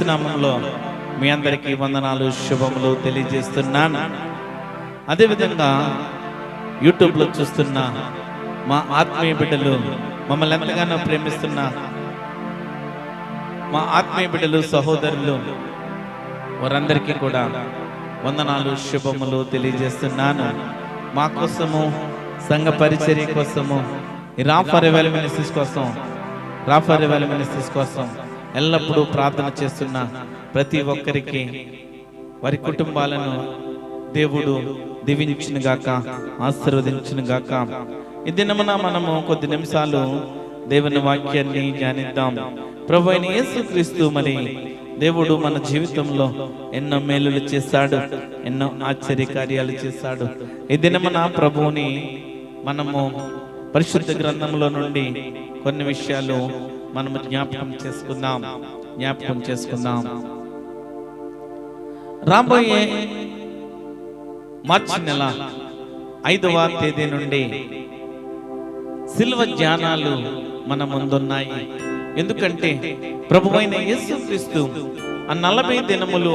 క్రీస్తు నామములో మీ అందరికీ వందనాలు, శుభములు తెలియజేస్తున్నాను. అదేవిధంగా యూట్యూబ్లో చూస్తున్న మా ఆత్మీయ బిడ్డలు, మమ్మల్ని ఎంతగానో ప్రేమిస్తున్న మా ఆత్మీయ బిడ్డలు, సహోదరులు, వారందరికీ కూడా వందనాలు, శుభములు తెలియజేస్తున్నాను. మా కోసము, సంఘ పరిచర్య కోసము, రాఫర్ మినిస్ట్రీస్ కోసం ఎల్లప్పుడూ ప్రార్థన చేస్తున్న ప్రతి ఒక్కరికి, వారి కుటుంబాలను దేవుడు దీవించును గాక, ఆశీర్వదించును గాక. ఈ దినమున మనము కొద్ది నిమిషాలు దేవుని వాక్యాన్ని ధ్యానిద్దాం. ప్రభువైన యేసుక్రీస్తు మరి దేవుడు మన జీవితంలో ఎన్నో మేలులు చేశాడు, ఎన్నో ఆశ్చర్య కార్యాలు చేశాడు. ఈ దినమున ప్రభువుని మనము పరిశుద్ధ గ్రంథంలో నుండి కొన్ని విషయాలు మనము జ్ఞాపకం చేసుకుందాం. రాబోయే మార్చి నెల 5వ తేదీ నుండి సిలువ ధ్యానాలు మన ముందున్నాయి. ఎందుకంటే ప్రభువైన యేసుక్రీస్తు ఆ 40 దినములు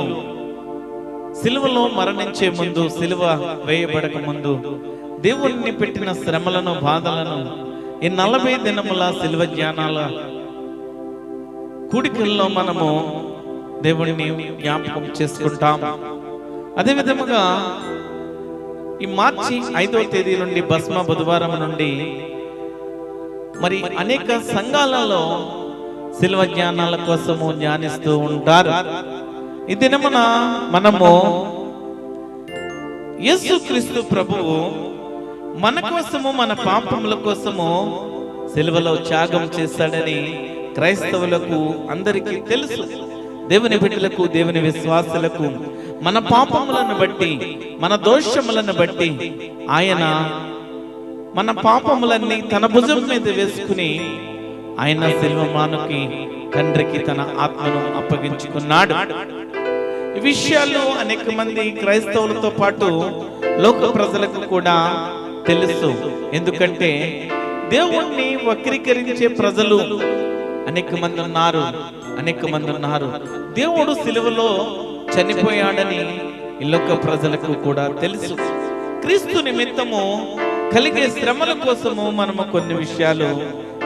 సిలువలో మరణించే ముందు, సిలువ వేయబడక ముందు దేవుణ్ణి పెట్టిన శ్రమలను, బాధలను ఈ 40 దినముల సిలువ ధ్యానాల కూడికల్లో మనము దేవుణ్ణి జ్ఞాపకం చేసుకుంటాం. అదే విధముగా ఈ మార్చి 5వ తేదీ నుండి భస్మ బుధవారం నుండి మరి అనేక సంఘాలలో సిలువ ధ్యానాల కోసము ధ్యానిస్తూ ఉంటారు. ఈ దినమున మనము యేసుక్రీస్తు ప్రభువు మన కోసము, మన పాపముల కోసము సిలువలో త్యాగం చేశాడని క్రైస్తవులకు అందరికీ తెలుసు. దేవుని బిడ్డలకు, దేవుని విశ్వాసులకు మన పాపములను బట్టి, మన దోషములను బట్టి ఆయన మన పాపములన్నీ తన భుజం మీద వేసుకుని ఆయన సిలువ మానుకి తండ్రికి తన ఆత్మను అప్పగించుకున్నాడు. ఈ విషయాలు అనేక మంది క్రైస్తవులతో పాటు లోక ప్రజలకు కూడా తెలుసు. ఎందుకంటే దేవుణ్ణి వక్రీకరించే ప్రజలు అనేక మంది ఉన్నారు. దేవుడు సిలువలో చనిపోయాడని ఈ లోక ప్రజలకు కూడా తెలుసు. క్రీస్తు నిమిత్తము కలిగే శ్రమల కోసము మనము కొన్ని విషయాలు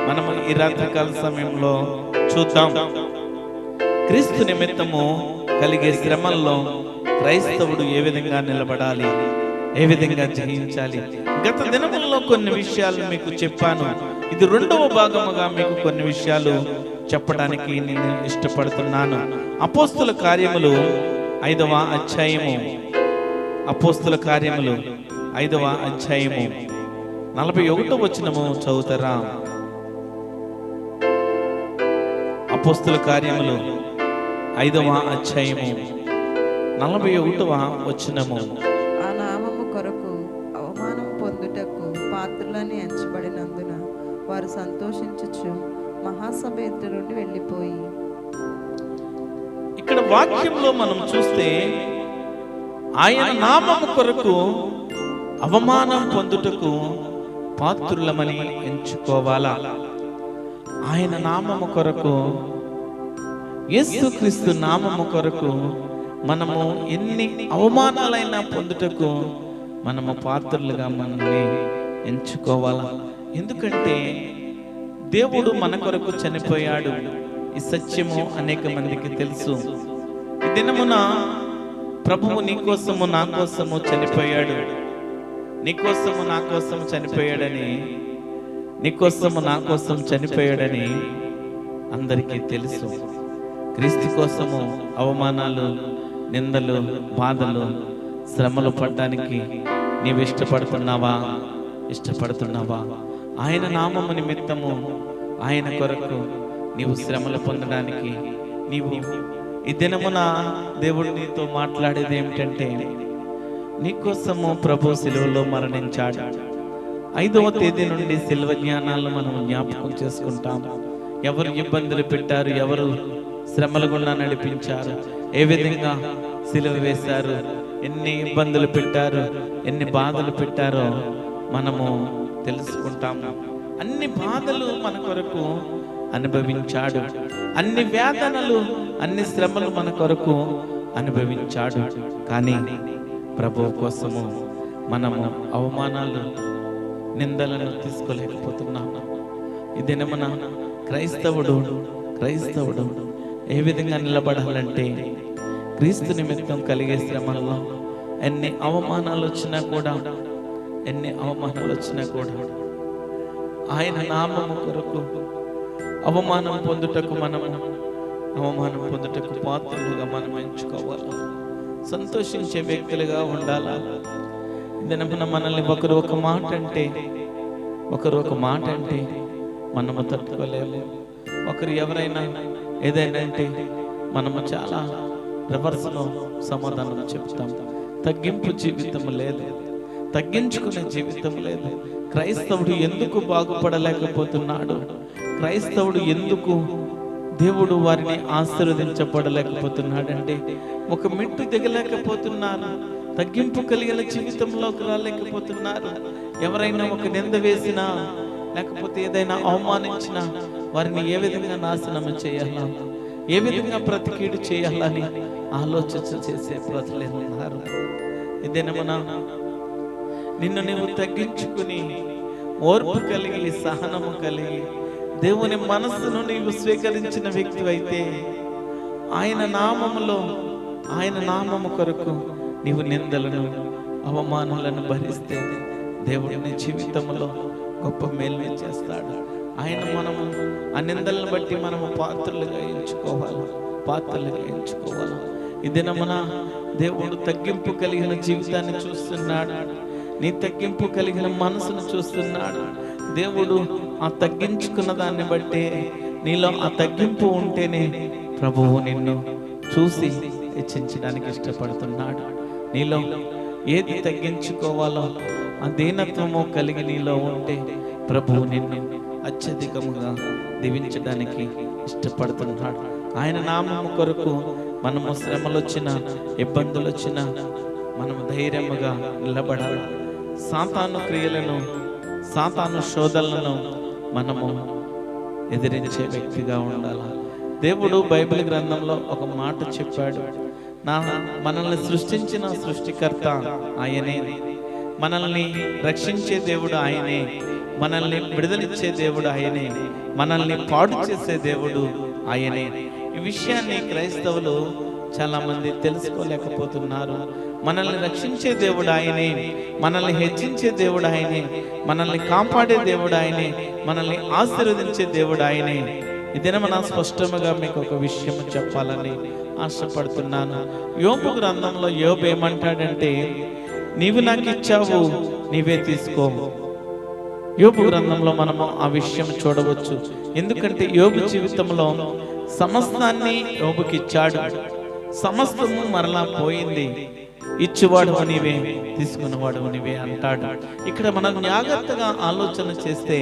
మనము ఈ రాత్రికాల సమయంలో చూద్దాం. క్రీస్తు నిమిత్తము కలిగే శ్రమల్లో క్రైస్తవుడు ఏ విధంగా నిలబడాలి, ఏ విధంగా జయించాలి. గత దినముల్లో కొన్ని విషయాలు మీకు చెప్పాను. ఇది 2వ భాగముగా మీకు కొన్ని విషయాలు చెప్పడానికి నేను ఇష్టపడుతున్నాను. అపోస్తుల కార్యములు 5వ అధ్యాయము, 41వ వచనము చదువుతారా? అపోస్తుల కార్యములు 5వ అధ్యాయము 41వ వచనము. ఆ నామము కొరకు అవమానం పొందుటకు పాత్రులని ఎంచబడినందున వారు సంతోషించుచు మహాసభ ఎదుట నుండి వెళ్ళిపోయి. ఇక్కడ వాక్యంలో మనం చూస్తే ఆయన నామము కొరకు అవమానం పొందుటకు పాత్రులమని ఎంచుకోవాలా? ఆయన నామము కొరకు, యేసుక్రీస్తు నామము కొరకు మనము ఎన్ని అవమానాలైనా పొందుటకు మనము పాత్రులుగా మనల్ని ఎంచుకోవాలా? ఎందుకంటే దేవుడు మన కొరకు చనిపోయాడు. ఈ సత్యము అనేక మందికి తెలుసు. ఈ దినమున ప్రభువు నీ కోసము, నా కోసము చనిపోయాడు. నీ కోసము, నా కోసము చనిపోయాడని, నీ కోసము, నా కోసం చనిపోయాడని అందరికీ తెలుసు. క్రీస్తు కోసము అవమానాలు, నిందలు, బాధలు, శ్రమలు పడడానికి నీవు ఇష్టపడుతున్నావా? ఆయన నామము నిమిత్తము, ఆయన కొరకు నీవు శ్రమలు పొందడానికి నీవు ఈ దినమున దేవుడు నీతో మాట్లాడేది ఏమిటంటే, నీకోసము ప్రభు సిలువలో మరణించాడు. 5వ తేదీ నుండి సిలువ జ్ఞానాలను మనం జ్ఞాపకం చేసుకుంటాం. ఎవరు ఇబ్బందులు పెట్టారు, ఎవరు శ్రమల గుండా నడిపించారు, ఏ విధంగా సిలువ వేశారు, ఎన్ని ఇబ్బందులు పెట్టారు, ఎన్ని బాధలు పెట్టారో మనము తెలుసుకుంటాము. అన్ని బాధలు మన కొరకు అనుభవించాడు. అన్ని వేదనలు, అన్ని శ్రమలు మన కొరకు అనుభవించాడు. కానీ ప్రభువు కోసము మనము అవమానాలు, నిందలను తీసుకోలేకపోతున్నాము. ఈ దినమున క్రైస్తవుడు ఏ విధంగా నిలబడాలంటే, క్రీస్తు నిమిత్తం కలిగే శ్రమల్లో ఎన్ని అవమానాలు వచ్చినా కూడా ఆయన నామము కొరకు అవమానం పొందుటకు పాత్రలుగా మనం ఎంచుకోవాలి. సంతోషించే వ్యక్తులుగా ఉండాలా. దినమున మనల్ని ఒకరు ఒక మాట అంటే మనము తట్టుకోలేము. ఒకరు ఎవరైనా ఏదైనా అంటే మనము చాలా రివర్స్లో సమాధానం చెప్తాం. తగ్గింపు జీవితం లేదు, తగ్గించుకునే జీవితం లేదు. క్రైస్తవుడు ఎందుకు బాగుపడలేకపోతున్నాడు? క్రైస్తవుడు ఎందుకు దేవుడు వారిని ఆశీర్వదించబడలేకపోతున్నాడంటే ఒక మెట్టు దిగలేకపోతున్నారు, తగ్గింపు కలిగిన జీవితంలోకి రాలేకపోతున్నారు. ఎవరైనా ఒక నింద వేసినా, లేకపోతే ఏదైనా అవమానించినా వారిని ఏ విధంగా నాశనం చేయాలా, ఏ విధంగా ప్రతికీడు చేయాలని ఆలోచన చేసే ప్రజలే ఉన్నారు. ఇదేనమనా నిన్ను నీవు తగ్గించుకుని ఓర్పు కలిగి, సహనము కలిగి, దేవుని మనస్సును నీవు స్వీకరించిన వ్యక్తి అయితే ఆయన నామము కొరకు నీవు నిందలను, అవమానాలను భరిస్తే దేవుడు నీ జీవితంలో గొప్ప మేలు చేస్తాడు. మనము ఆ నిందలను బట్టి మనము పాత్రలుగా ఎంచుకోవాలి. ఈ దినమున దేవుడు తగ్గింపు కలిగిన జీవితాన్ని చూస్తున్నాడు. నీ తగ్గింపు కలిగిన మనసును చూస్తున్నాడు. దేవుడు ఆ తగ్గించుకున్న దాన్ని బట్టే, నీలో ఆ తగ్గింపు ఉంటేనే ప్రభువు నిన్ను చూసి హెచ్చించడానికి ఇష్టపడుతున్నాడు. నీలో ఏది తగ్గించుకోవాలో ఆ దీనత్వము కలిగి నీలో ఉంటే ప్రభువు నిన్ను అత్యధికముగా దీవించడానికి ఇష్టపడుతున్నాడు. ఆయన నామము కొరకు మనము శ్రమలు వచ్చినా, ఇబ్బందులు వచ్చినా మనము ధైర్యముగా నిలబడాలి. సాతాను క్రియలను, సాతాను శోధనలను మనము ఎదిరించే వ్యక్తిగా ఉండాలి. దేవుడు బైబిల్ గ్రంథంలో ఒక మాట చెప్పాడు. మనల్ని సృష్టించిన సృష్టికర్త ఆయనే, మనల్ని రక్షించే దేవుడు ఆయనే, మనల్ని విడుదలిచ్చే దేవుడు ఆయనే, మనల్ని పాడు చేసే దేవుడు ఆయనే. ఈ విషయాన్ని క్రైస్తవులు చాలా మంది తెలుసుకోలేకపోతున్నారు. మనల్ని రక్షించే దేవుడు ఆయనే, మనల్ని హెచ్చించే దేవుడు ఆయనే, మనల్ని కాపాడే దేవుడు ఆయనే, మనల్ని ఆశీర్వదించే దేవుడు ఆయనే. ఈ దినమున స్పష్టంగా మీకు ఒక విషయం చెప్పాలని ఆశపడుతున్నాను. యోబు గ్రంథంలో యోబు ఏమంటాడంటే, నీవు నాకు ఇచ్చావు, నీవే తీసుకో. యోబు గ్రంథంలో మనము ఆ విషయం చూడవచ్చు. ఎందుకంటే యోబు జీవితంలో సమస్తాన్ని యోబుకి ఇచ్చాడు, సమస్తము మరలా పోయింది. ఇచ్చువాడు నీవే, తీసుకున్నవాడు నీవే అంటాడు. ఇక్కడ మనం జాగ్రత్తగా ఆలోచన చేస్తే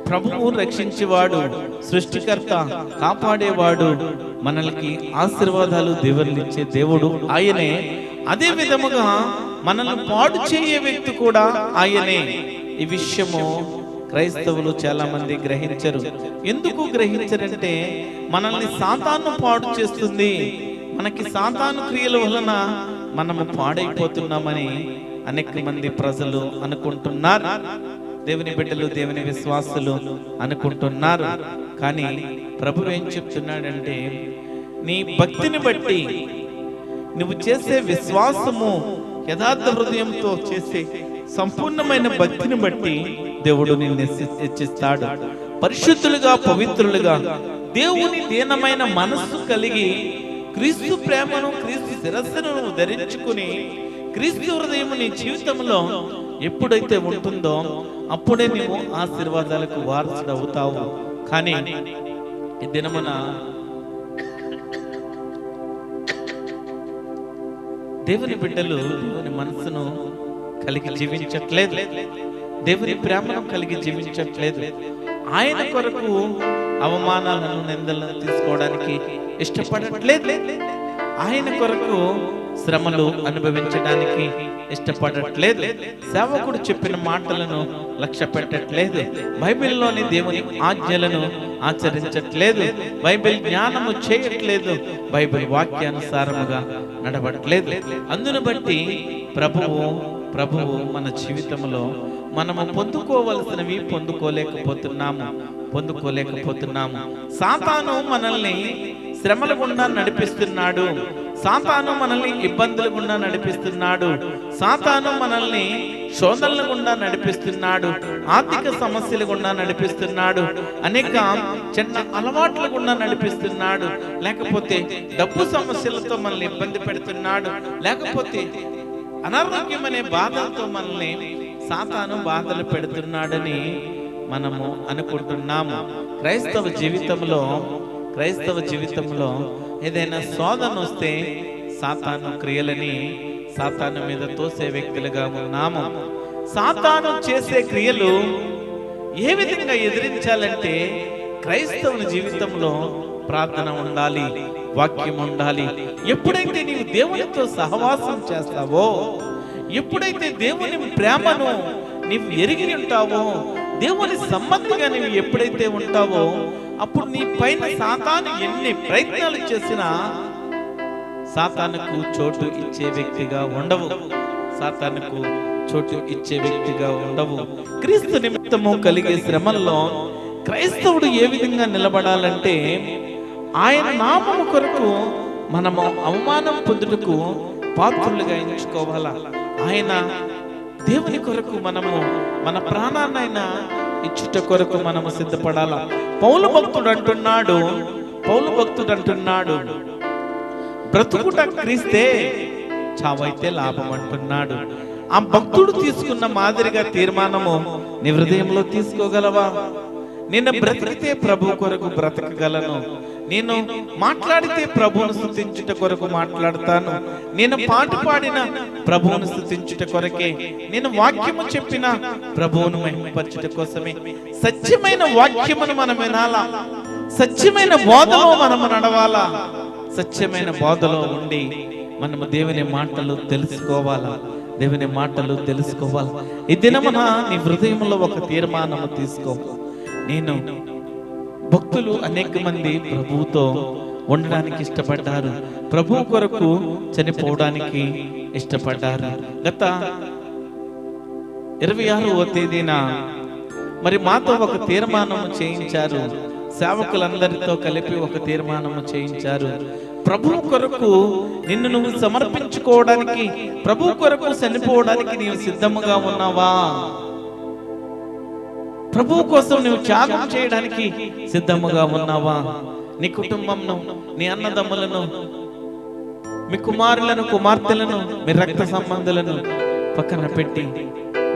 ప్రభువు రక్షించేవాడు, సృష్టికర్త, కాపాడేవాడు, మనల్ని ఆశీర్వాదాలు దేవుళ్ళిచ్చే దేవుడు ఆయనే. అదే విధముగా మనల్ని పాడు చేయే వ్యక్తి కూడా ఆయనే. ఈ విషయము క్రైస్తవులు చాలా మంది గ్రహించరు. ఎందుకు గ్రహించరంటే మనల్ని సాతాను పాడు చేస్తుంది, మనకి సాతాను క్రియల వలన మనము పాడైపోతున్నామని అనేక మంది ప్రజలు అనుకుంటున్నారు. దేవుని బిడ్డలు, దేవుని విశ్వాసులు అనుకుంటున్నారు. కానీ ప్రభువు ఏం చెప్తున్నాడంటే, నీ భక్తిని బట్టి, నువ్వు చేసే విశ్వాసము, యథార్థ హృదయంతో చేసే సంపూర్ణమైన భక్తిని బట్టి దేవుడు నిన్ను హెచ్చిస్తాడు. పరిశుద్ధులుగా, పవిత్రులుగా, దేవుని దీనమైన మనస్సు కలిగి, క్రీస్తు ప్రేమను, క్రీస్తు శిరస్సును ధరించుకుని, క్రీస్తు హృదయం నీ జీవితంలో ఎప్పుడైతే ఉంటుందో అప్పుడే నీవు ఆశీర్వాదాలకు వారసుడు అవుతావు. కానీ ఈ దినమున దేవుని బిడ్డలు దేవుని మనసును కలిగి జీవించట్లేదు, దేవుని ప్రేమను కలిగి జీవించట్లేదు. ఆయన కొరకు అవమానాలను, నిందలను తీసుకోవడానికి ఇష్టపడట్లేదు. ఆయన కొరకు శ్రమలు అనుభవించడానికి ఇష్టపడట్లేదు. సేవకుడు చెప్పిన మాటలను లక్ష్య పెట్టట్లేదు. బైబిల్లోని దేవుని ఆజ్ఞలను ఆచరించట్లేదు. బైబిల్ జ్ఞానము చేయట్లేదు. బైబిల్ వాక్యానుసారముగా నడవట్లేదు. అందును బట్టి ప్రభువు మన జీవితంలో మనము పొందుకోవలసినవి పొందుకోలేకపోతున్నాము. సాతాను మనల్ని శ్రమల గుండా నడిపిస్తున్నాడు. సాతాను మనల్ని ఇబ్బందుల గుండా నడిపిస్తున్నాడు. సాతాను మనల్ని శోధనల గుండా నడిపిస్తున్నాడు. ఆర్థిక సమస్యల గుండా నడిపిస్తున్నాడు. అనేక చిన్న అలవాట్ల గుండా నడిపిస్తున్నాడు. లేకపోతే డబ్బు సమస్యలతో మనల్ని ఇబ్బంది పెడుతున్నాడు. లేకపోతే అనారోగ్యం అనే బాధలతో మనల్ని సాతాను బాధలు పెడుతున్నాడని మనము అనుకుంటున్నాము. క్రైస్తవ జీవితంలో ఏదైనా శోధన వస్తే సాతాను క్రియలని సాతాను మీద తోసే వ్యక్తులుగా ఉన్నాము. సాతాను చేసే క్రియలు ఏ విధంగా ఎదిరించాలంటే క్రైస్తవుని జీవితంలో ప్రార్థన ఉండాలి, వాక్యం ఉండాలి. ఎప్పుడైతే నీవు దేవునితో సహవాసం చేస్తావో, ఎప్పుడైతే దేవుని ప్రేమను నీవు ఎరిగి ఉంటావో, దేవుని సంబంధిగా నీవు ఎప్పుడైతే ఉంటావో, అప్పుడు నీ పైన సాతాను ఎన్ని ప్రయత్నాలు చేసినా సాతానుకు చోటు ఇచ్చే వ్యక్తిగా ఉండవు. క్రీస్తు నిమిత్తము కలిగే శ్రమల్లో క్రైస్తవుడు ఏ విధంగా నిలబడాలంటే, ఆయన నామము కొరకు మనము అవమానం పొందుటకు పాత్రులుగా ఎంచుకోవాలా. ఆయన దేవుని కొరకు మనము మన ప్రాణాన్నైనా ఇచ్చుట కొరకు మనము సిద్ధపడాలా. పౌలు భక్తుడు అంటున్నాడు బ్రతుకుట క్రీస్తే, చావైతే లాభం అంటున్నాడు. ఆ భక్తుడు తీసుకున్న మాదిరిగా తీర్మానము నీ హృదయంలో తీసుకోగలవా? నేను బ్రతికితే ప్రభు కొరకు బ్రతకగలను. నేను మాట్లాడితే ప్రభువును స్తుతించుట కొరకు మాట్లాడతాను. నేను పాట పాడిన ప్రభువును స్తుతించుట కొరకే. నేను వాక్యము చెప్పిన ప్రభువును మహిమపరచుట కోసమే. సత్యమైన వాక్యమును మనం వినాలా. సత్యమైన బోధలో మనము నడవాలా. సత్యమైన బోధలో ఉండి మనము దేవుని మాటలు తెలుసుకోవాలా. ఈ దినమున నీ హృదయంలో ఒక తీర్మానము తీసుకో. భక్తులు అనేక మంది ప్రభువుతో ఉండడానికి ఇష్టపడ్డారు. ప్రభు కొరకు చనిపోవడానికి ఇష్టపడ్డారు. గత 26వ తేదీన మరి మాతో ఒక తీర్మానము చేయించారు. సేవకులందరితో కలిపి ఒక తీర్మానము చేయించారు. ప్రభు కొరకు నిన్ను నువ్వు సమర్పించుకోవడానికి, ప్రభు కొరకు చనిపోవడానికి నీవు సిద్ధముగా ఉన్నావా? ప్రభు కోసం నువ్వు త్యాగం చేయడానికి సిద్ధముగా ఉన్నావా? నీ కుటుంబంను, నీ అన్నదమ్ములను, మీ కుమారులను, కుమార్తెలను, మీ రక్త సంబంధులను పక్కన పెట్టి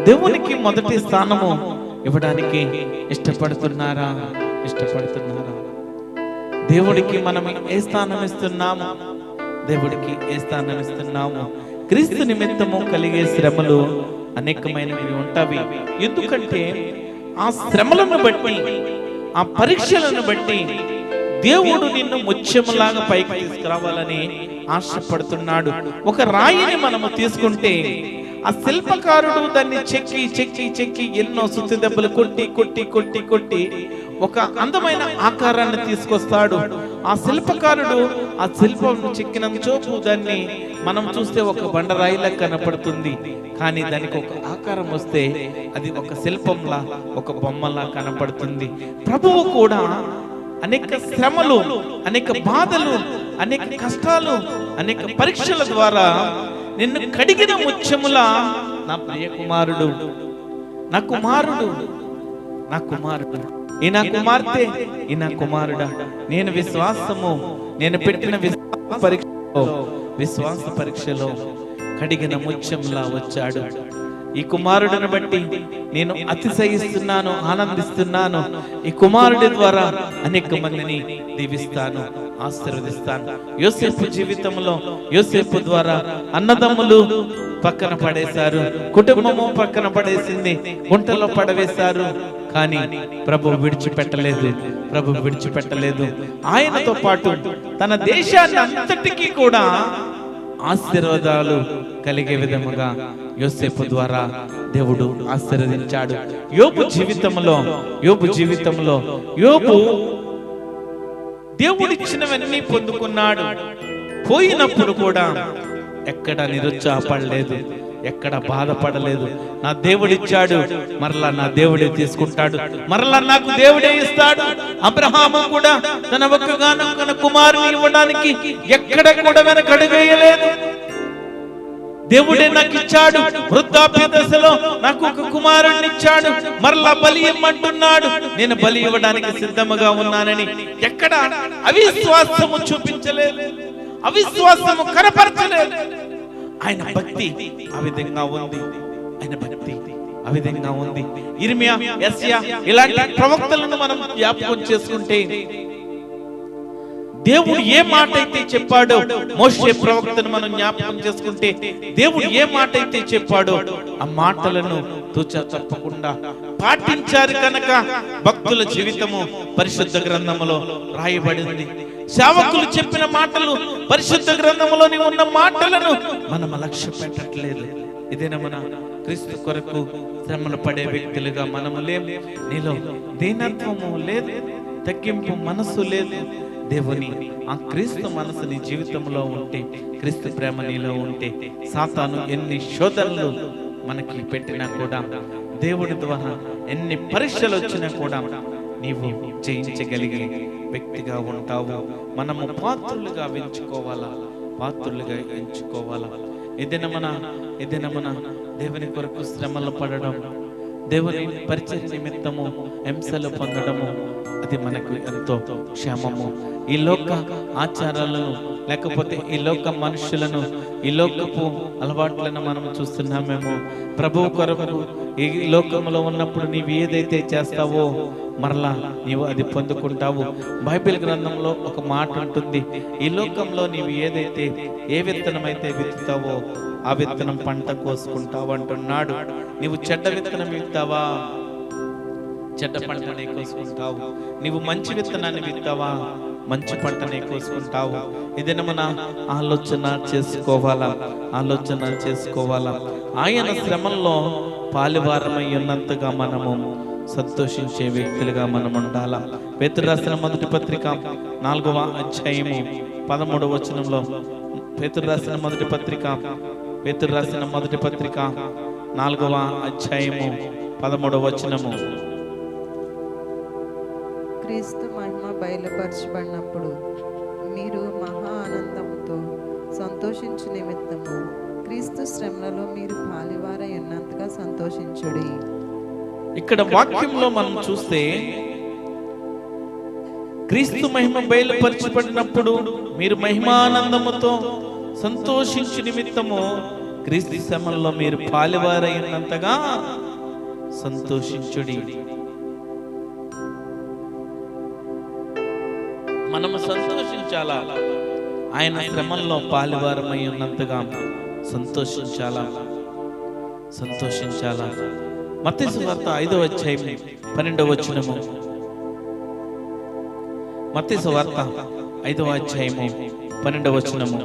దేవునికి మొదటి స్థానము ఇవ్వడానికి ఇష్టపడుతున్నారా? దేవుడికి మనం ఏ స్థానం ఇస్తున్నాము? క్రీస్తు నిమిత్తము కలిగే శ్రమలు అనేకమైనవి ఉంటాయి. ఎందుకంటే ఆ శ్రమలను బట్టి, ఆ పరీక్షలను బట్టి దేవుడు నిన్ను ముత్యములాగా పైకి తీసుకురావాలని ఆశపడుతున్నాడు. ఒక రాయిని మనము తీసుకుంటే ఆ శిల్పకారుడు దాన్ని చెక్కి ఎన్నో సుత్తి దెబ్బలు కొట్టి ఒక అందమైన ఆకారాన్ని తీసుకొస్తాడు. ఆ శిల్పకారుడు ఆ శిల్పం చెక్కిన చోపు దాన్ని మనం చూస్తే ఒక బండరాయిలా కనపడుతుంది. కానీ దానికి ఒక ఆకారం వస్తే అది ఒక శిల్పంలా, ఒక బొమ్మలా కనపడుతుంది. ప్రభువు కూడా అనేక శ్రమలు, అనేక బాధలు, అనేక కష్టాలు, అనేక పరీక్షల ద్వారా నిన్ను కడిగిన ముత్యములా నా ప్రియ కుమారుడు, నా కుమారుడు, ఈ నా కుమార్తె, ఈ నా కుమారుడా, నేను పెట్టిన విశ్వాస పరీక్షలో కడిగిన ముత్యంలా వచ్చాడు. ఈ కుమారుడిని బట్టి నేను అతిశయిస్తున్నాను, ఆనందిస్తున్నాను. ఈ కుమారుడి ద్వారా అనేక మందిని దీవిస్తాను, ఆశీర్వదిస్తాను. యోసేపు జీవితంలో యోసేపు ద్వారా అన్నదమ్ములు పక్కన పడేశారు, కుటుంబము పక్కన పడేసింది, గుంటలో పడవేశారు. కానీ ప్రభు విడిచిపెట్టలేదు. ఆయనతో పాటు తన దేశాన్ని అంతటికీ కూడా ఆశీర్వాదాలు కలిగే విధముగా యోసేపు ద్వారా దేవుడు ఆశీర్వదించాడు. యోబు జీవితంలో యోబు దేవుడిచ్చినవన్నీ పొందుకున్నాడు. పోయినప్పుడు కూడా ఎక్కడ నిరుత్సాహపడలేదు, ఎక్కడ బాధపడలేదు. నా దేవుడిచ్చాడు, మరలా నా దేవుడే తీసుకుంటాడు, మరలా నాకు దేవుడే ఇస్తాడు. అబ్రహాము కూడా తన ఒక్కగానొక్క కుమారుని ఇవ్వడానికి ఎక్కడ కూడా వెనకడుగేయలేదు. దేవుడే నాకు ఇచ్చాడు, వృద్ధాప్య దశలో నాకు ఒక కుమారుడిని ఇచ్చాడు, మరలా బలి ఇవ్వమంటున్నాడు, నేను బలి ఇవ్వడానికి సిద్ధముగా ఉన్నానని ఎక్కడ అవిశ్వాసము చూపించలేదు, అవిశ్వాసము కనపరచలేదు. ఆయన భక్తి ఆ విధంగా ఉంది. ఇర్మియా, యెషయా ఇలాంటి ప్రవక్తలను మనం జ్ఞాపకం చేసుకుంటే, దేవుడు ఏ మాట అయితే చెప్పాడో, మోషే ప్రవక్తను మనం జ్ఞాపకం చేసుకుంటే, దేవుడు ఏ మాట అయితే చెప్పాడో ఆ మాటలను తూచా తప్పకుండా పాటించారు కనుక భక్తుల జీవితము పరిశుద్ధ గ్రంథములో రాయబడింది. సేవకులు చెప్పిన మాటలు, పరిశుద్ధ గ్రంథములోని ఉన్న మాటలను మనం లక్ష్య పెట్టట్లేదు. ఇదేనా మన క్రీస్తు కొరకు శ్రమలు పడే వ్యక్తులుగా మనము లేము. నీలో దీనత్వము లేదు, తగ్గింపు మనసు లేదు. దేవుని ఆ క్రీస్తు మనసు నీ జీవితంలో ఉంటే, క్రీస్తు ప్రేమ నీలో ఉంటే, సాతాను ఎన్ని శోధనలు మనకి పెట్టినా కూడా, దేవుడి ద్వారా ఎన్ని పరీక్షలు వచ్చినా కూడా నీవు జయించగలిగే వ్యక్తిగా ఉంటావు. మనము పాత్రులుగా ఎంచుకోవాలా. ఏదైనా మన దేవుని కొరకు శ్రమలు పడడం, దేవుని పరిచయ నిమిత్తము హింసలు పొందడము, అది మనకు ఎంతో క్షేమము. ఈ లోక ఆచారాలను, లేకపోతే ఈ లోక మనుషులను, ఈ లోకపు అలవాట్లను మనం చూస్తున్నామేమో. ప్రభువు కొరకు ఈ లోకంలో ఉన్నప్పుడు నీవు ఏదైతే చేస్తావో మరలా నీవు అది పొందుకుంటావు. బైబిల్ గ్రంథంలో ఒక మాట ఉంటుంది, ఈ లోకంలో నీవు ఏ విత్తనం అయితే విత్తుతావో ఆ విత్తనం పంట కోసుకుంటావు అంటున్నాడు. నీవు చెడ్డ విత్తనం విత్తావా, చెడ్డ పంటనే కోసుకుంటావు. నీవు మంచి విత్తనాన్ని విత్తావా, మంచి పంటనే కోసుకుంటావు. ఇదేనా మన ఆలోచన చేసుకోవాలా. ఆయన శ్రమల్లో పాలివారమై ఉన్నంతగా మనము సంతోషించే వ్యక్తులుగా మనం ఉండాలా. పేతురు రాసిన మొదటి పత్రిక 4వ అధ్యాయము 13వ వచనంలో, పేతురు రాసిన మొదటి పత్రిక 4వ అధ్యాయము 13వ వచనము, క్రీస్తు మహిమ బయలుపరచబడినప్పుడు మీరు మహా ఆనందంతో సంతోషించు నిమిత్తము క్రీస్తు శ్రమలలో మీరు పాలివారై ఉన్నంతగా సంతోషించుడి. ఇక్కడ వాక్యంలో మనం చూస్తే, క్రీస్తు మహిమ బయలుపరచబడినప్పుడు మీరు మహిమానందముతో సంతోషించు నిమిత్తము క్రీస్తు శ్రమల్లో మీరు పాలివారై ఉన్నంతగా సంతోషించుడి. మనము సంతోషించాలా, ఆయన శ్రమల్లో పాలివారమై ఉన్నంతగా సంతోషించాలా. మత్తయి సువార్త 5వ అధ్యాయం 12వ వచనము, మత్తయి సువార్త 5వ అధ్యాయము 12వ వచనము,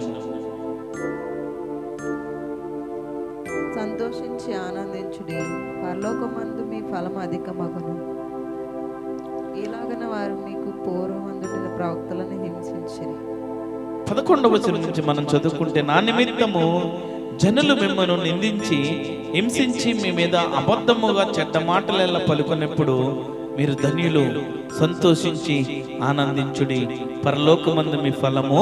సంతోషించి ఆనందించుడి, పరలోకమందు మీ ఫలం అధికమగును. ఇలాగన వారు మీకు పూర్వమందున ప్రవక్తలను హింసించిరి. 11వ వచనం నుంచి మనం చదువుకుంటే, నా నిమిత్తము జనులు మిమ్మల్ని నిందించి హింసించి మీ మీద అబద్ధముగా చెడ్డ మాటలెల్లా పలుకున్నప్పుడు మీరు ధన్యులు, సంతోషించి ఆనందించుడి, పరలోకమందు మీ ఫలము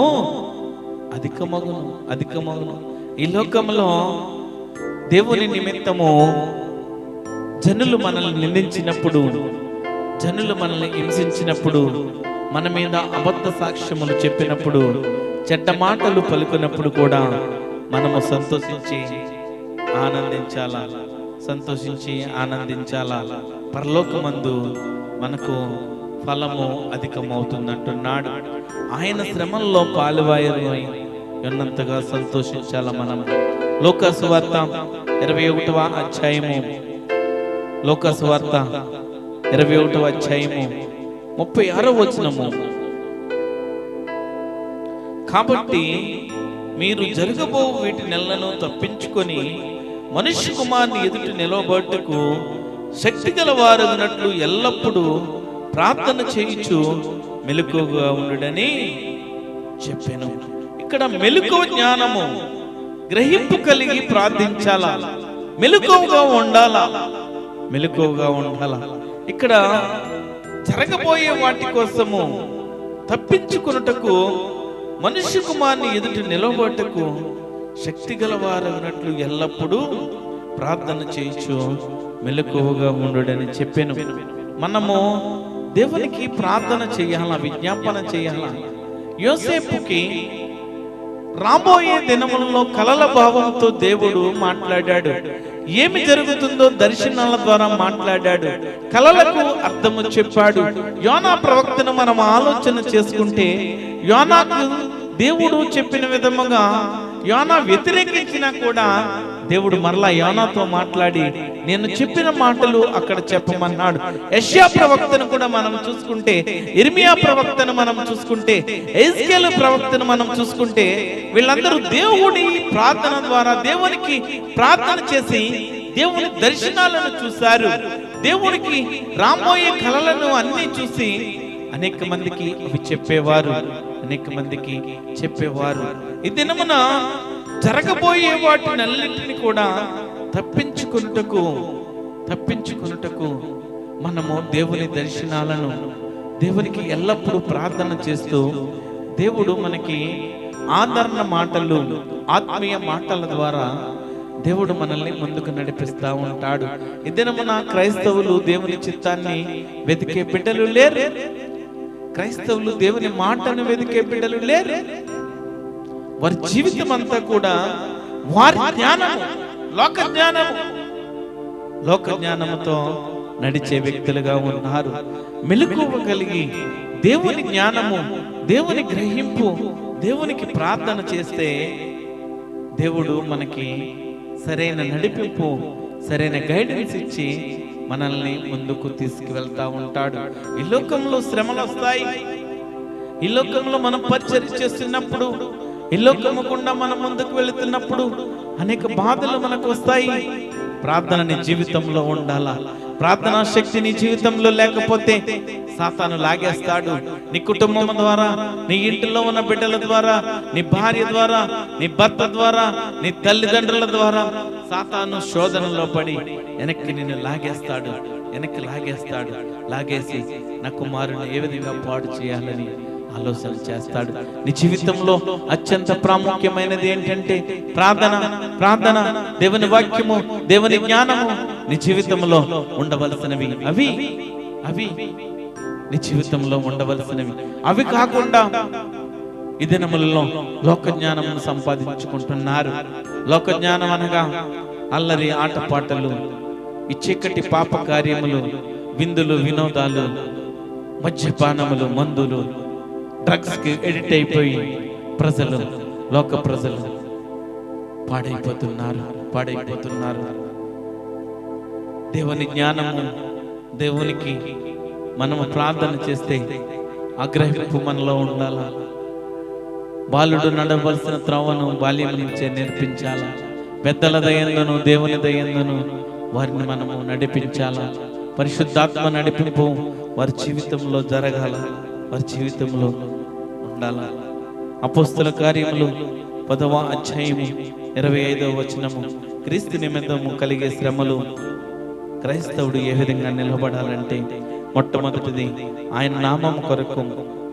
అధికమగును. ఈ లోకంలో దేవుని నిమిత్తము జనులు మనల్ని నిందించినప్పుడు, జనులు మనల్ని హింసించినప్పుడు, మన మీద అబద్ధ సాక్ష్యములు చెప్పినప్పుడు, చెడ్డ మాటలు పలుకున్నప్పుడు కూడా మనము సంతోషించి ఆనందించాలా. పరలోకమందు మనకు ఫలము అధికమవుతుందంటున్నాడు. ఆయన శ్రమల్లో పాలువారై ఉన్నంతగా సంతోషించాలా మనం. లూకాసు వార్త 21వ అధ్యాయము, లూకాసు వార్త 21వ అధ్యాయము 36వ వచనము, కాబట్టి మీరు జరగబో వీటి నెలను తప్పించుకొని మనుష్య కుమారుని ఎదుట నిలవబట్టుకు శక్తి గలవారగినట్లు ఎల్లప్పుడూ ప్రార్థన చేయించు మెలకువగా ఉండుడని చెప్పాను. ఇక్కడ మెలకువ జ్ఞానము, గ్రహింపు కలిగి ప్రార్థించాలా, మెలకువగా ఉండాలా, మెలకువగా ఉండాలా. ఇక్కడ జరగబోయే వాటి కోసము తప్పించుకున్నటకు మనుష్య కుమారుని ఎదుట నిలవబట్టుకు శక్తి గలవారగినట్లు ఎల్లప్పుడూ ప్రార్థన చేయించు మెలకువగా ఉండుడని చెప్పాను. మనము దేవునికి ప్రార్థన చేయాలా, విజ్ఞాపన చేయాలా. యోసేపుకి రాబోయే దినములలో కలల భావంతో దేవుడు మాట్లాడాడు. ఏమి జరుగుతుందో దర్శనాల ద్వారా మాట్లాడాడు, కలలకు అర్థము చెప్పాడు. యోనా ప్రవక్తను మనం ఆలోచన చేసుకుంటే, యోనాకు దేవుడు చెప్పిన విధముగా యోనా వ్యతిరేకించినా కూడా దేవుడు మరలా యోనాతో మాట్లాడి నేను చెప్పిన మాటలు అక్కడ చెప్పమన్నాడు. యెషయా ప్రవక్తను కూడా మనం చూసుకుంటే, ఇర్మియా ప్రవక్తను మనం చూసుకుంటే, ఎజ్కేలు ప్రవక్తను మనం చూసుకుంటే, వీళ్ళందరూ దేవుని ప్రార్థన ద్వారా దేవునికి ప్రార్థన చేసి దేవుని దర్శనాలను చూశారు. దేవునికి రాబోయే కలలను అన్ని చూసి అనేక మందికి అవి చెప్పేవారు, అనేక మందికి చెప్పేవారు. ఈ దినమున జరగబోయే వాటినన్నిటిని కూడా తప్పించుకున్నటకు మనము దేవుని దర్శనాలను దేవునికి ఎల్లప్పుడూ ప్రార్థన చేస్తూ, దేవుడు మనకి ఆదరణ మాటలు, ఆత్మీయ మాటల ద్వారా దేవుడు మనల్ని ముందుకు నడిపిస్తా ఉంటాడు. ఈ దినమున క్రైస్తవులు దేవుని చిత్తాన్ని వెతికే బిడ్డలు లేరు. క్రైస్తవులు దేవుని మాటను వెతికే బిడ్డలు లేరు. వారి జీవితం అంతా కూడా వారి జ్ఞానము, లోక జ్ఞానముతో నడిచే వ్యక్తులుగా ఉన్నారు. మెలకువ కలిగి దేవుని జ్ఞానము, దేవుని గ్రహింపు, దేవునికి ప్రార్థన చేస్తే దేవుడు మనకి సరైన నడిపింపు, సరైన గైడెన్స్ ఇచ్చి మనల్ని ముందుకు తీసుకువెళ్తా ఉంటాడు. ఈ లోకంలో శ్రమలు వస్తాయి. ఈ లోకంలో మనం పరిచర్య చేస్తున్నప్పుడు, ఈ లోకము గుండా మనం ముందుకు వెళుతున్నప్పుడు అనేక బాధలు మనకు వస్తాయి. ప్రార్థన నీ జీవితంలో ఉండాలా. ప్రార్థనా శక్తి నీ జీవితంలో లేకపోతే సాతాను లాగేస్తాడు. నీ కుటుంబం ద్వారా, నీ ఇంటిలో ఉన్న బిడ్డల ద్వారా, నీ భార్య ద్వారా, నీ భర్త ద్వారా, నీ తల్లిదండ్రుల ద్వారా సాతాను శోధనలో పడి వెనక్కి నిన్ను లాగేసి నా కుమారుని ఏ విధంగా పాడు చేయాలని ఆలోచన చేస్తాడు. నీ జీవితంలో అత్యంత ప్రాముఖ్యమైనది ఏంటంటే ప్రార్థన, దేవుని వాక్యము, దేవుని జ్ఞానము నీ జీవితంలో ఉండవలసినవి. అవి నీ జీవితంలో ఉండవలసినవి. అవి కాకుండా ఈ దినములలో లోక జ్ఞానమును సంపాదించుకుంటున్నారు. లోక జ్ఞానం అనగా అల్లరి, ఆటపాటలు, ఈ చీకటి పాప కార్యములు, విందులు, వినోదాలు, మద్యపానములు, మందులు, డ్రగ్స్ కి ఎడిట్ అయిపోయి లోక ప్రజలు పాడైపోతున్నారు. దేవుని జ్ఞానము, దేవునికి మనము ప్రార్థన చేస్తే ఆగ్రహింపు మనలో ఉండాలా. బాలుడు నడవలసిన త్రోవను బాల్యం నుంచే నేర్పించాలా. పెద్దల దయందును దేవుని దయందును వారిని మనము నడిపించాలా. పరిశుద్ధాత్మ నడిపింపు వారి జీవితంలో జరగాల, వారి జీవితంలో ఉండాలా. అపోస్తల కార్యములు 10వ అధ్యాయము 25వ వచనము, క్రీస్తు నిమిత్తము కలిగే శ్రమలు క్రైస్తవుడు ఏ విధంగా నిలబడాలంటే, మొట్టమొదటిది ఆయన నామం కొరకు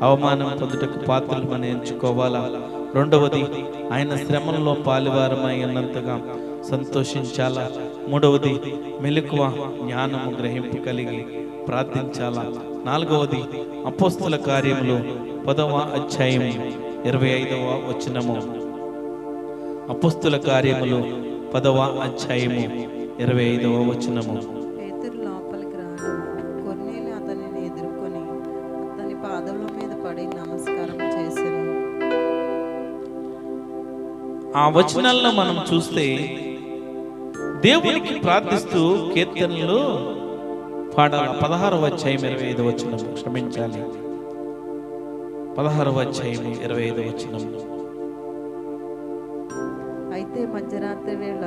అవమానం పొందుటకు పాత్రలు మనం ఎంచుకోవాలా. రెండవది ఆయన శ్రమల్లో పాలువారమై ఉన్నంతగా సంతోషించాలా. మూడవది మెలకువ, జ్ఞానము, గ్రహింపు కలిగి ప్రార్థించాలా. నాలుగవది అపోస్తల కార్యములు 10వ అధ్యాయము 25వ వచనము, అపోస్తల కార్యములు 10వ అధ్యాయము 25వ వచనము. పేతురు లోపలికి రాగా కొర్నేలి అతనిని ఎదుర్కొని అతని పాదముల మీద పడి నమస్కారం చేసెను. ఆ వచనాల్లో మనం చూస్తే దేవునికి ప్రార్థిస్తూ కీర్తనలు పాడాలి. 16వ అధ్యాయం 25వ వచనం, క్షమించాలి, 16వ అధ్యాయం 25వ వచనం. అయితే మధ్యరాత్రి వేళ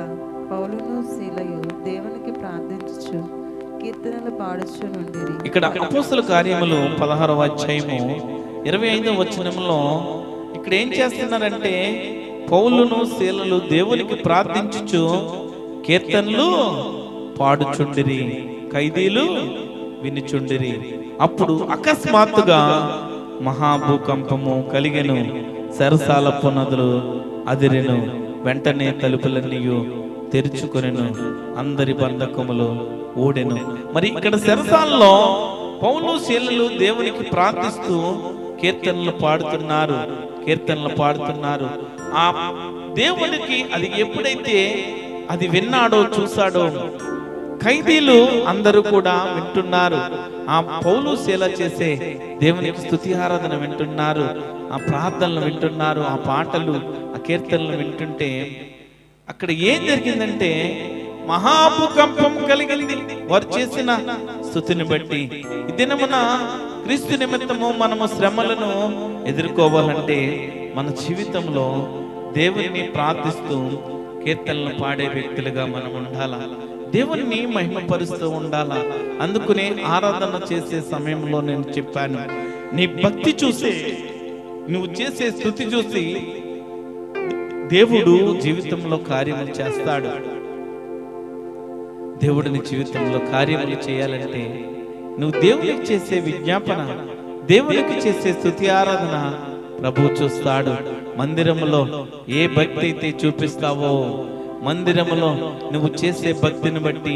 పౌలును శీలయు దేవునికి ప్రార్థించుచు కీర్తనలు పాడుచు నుండిరి. ఇక్కడ అపోస్తల కార్యములు 16వ అధ్యాయము 25వ వచనంలో ఇక్కడ ఏం చేస్తున్నారంటే పౌలును శీలలు దేవునికి ప్రార్థించుచు కీర్తనలు పాడుచుండిరి, ఖైదీలు వినిచుండిరి. అప్పుడు అకస్మాత్తుగా మహాభూకంపము కలిగెను, సరసాల పునాదులు అదిరెను, వెంటనే తలుపులన్నీ తెరుచుకొనెను, అందరి బంధకములు ఊడెను. మరి ఇక్కడ సరసాల్లో పౌలు శీలలు దేవునికి ప్రార్థిస్తూ కీర్తనలు పాడుతున్నారు. ఆ దేవునికి అది ఎప్పుడైతే అది విన్నాడో చూశాడో ఖైదీలు అందరూ కూడా వింటున్నారు. ఆ పౌలు శీల చేసే దేవునికి స్తుతి ఆరాధన వింటున్నారు, ఆ ప్రార్థనలు వింటున్నారు, ఆ పాటలు ఆ కీర్తనలు వింటుంటే అక్కడ ఏం జరిగిందంటే మహాభూకంపం కలిగింది వారు చేసిన స్తుతిని బట్టి. ఈ దినమున క్రీస్తు నిమిత్తము మనము శ్రమలను ఎదుర్కోవాలంటే మన జీవితంలో దేవుని ప్రార్థిస్తూ కీర్తనలు పాడే వ్యక్తులుగా మనం ఉండాలా, దేవుని మహిమపరుస్తూ ఉండాలా. అందుకనే ఆరాధన చేసే సమయంలో నేను చెప్పాను, నీ భక్తి చూసి నువ్వు చేసే స్తుతి చూసి దేవుడు జీవితంలో కార్యములు చేస్తాడు. దేవుడిని జీవితంలో కార్యములు చేయాలంటే నువ్వు దేవునికి చేసే విజ్ఞాపన, దేవునికి చేసే స్తుతి ఆరాధన ప్రభువు చూస్తాడు. మందిరములో ఏ భక్తి అయితే చూపిస్తావో, మందిరములో నువ్వు చేసే భక్తిని బట్టి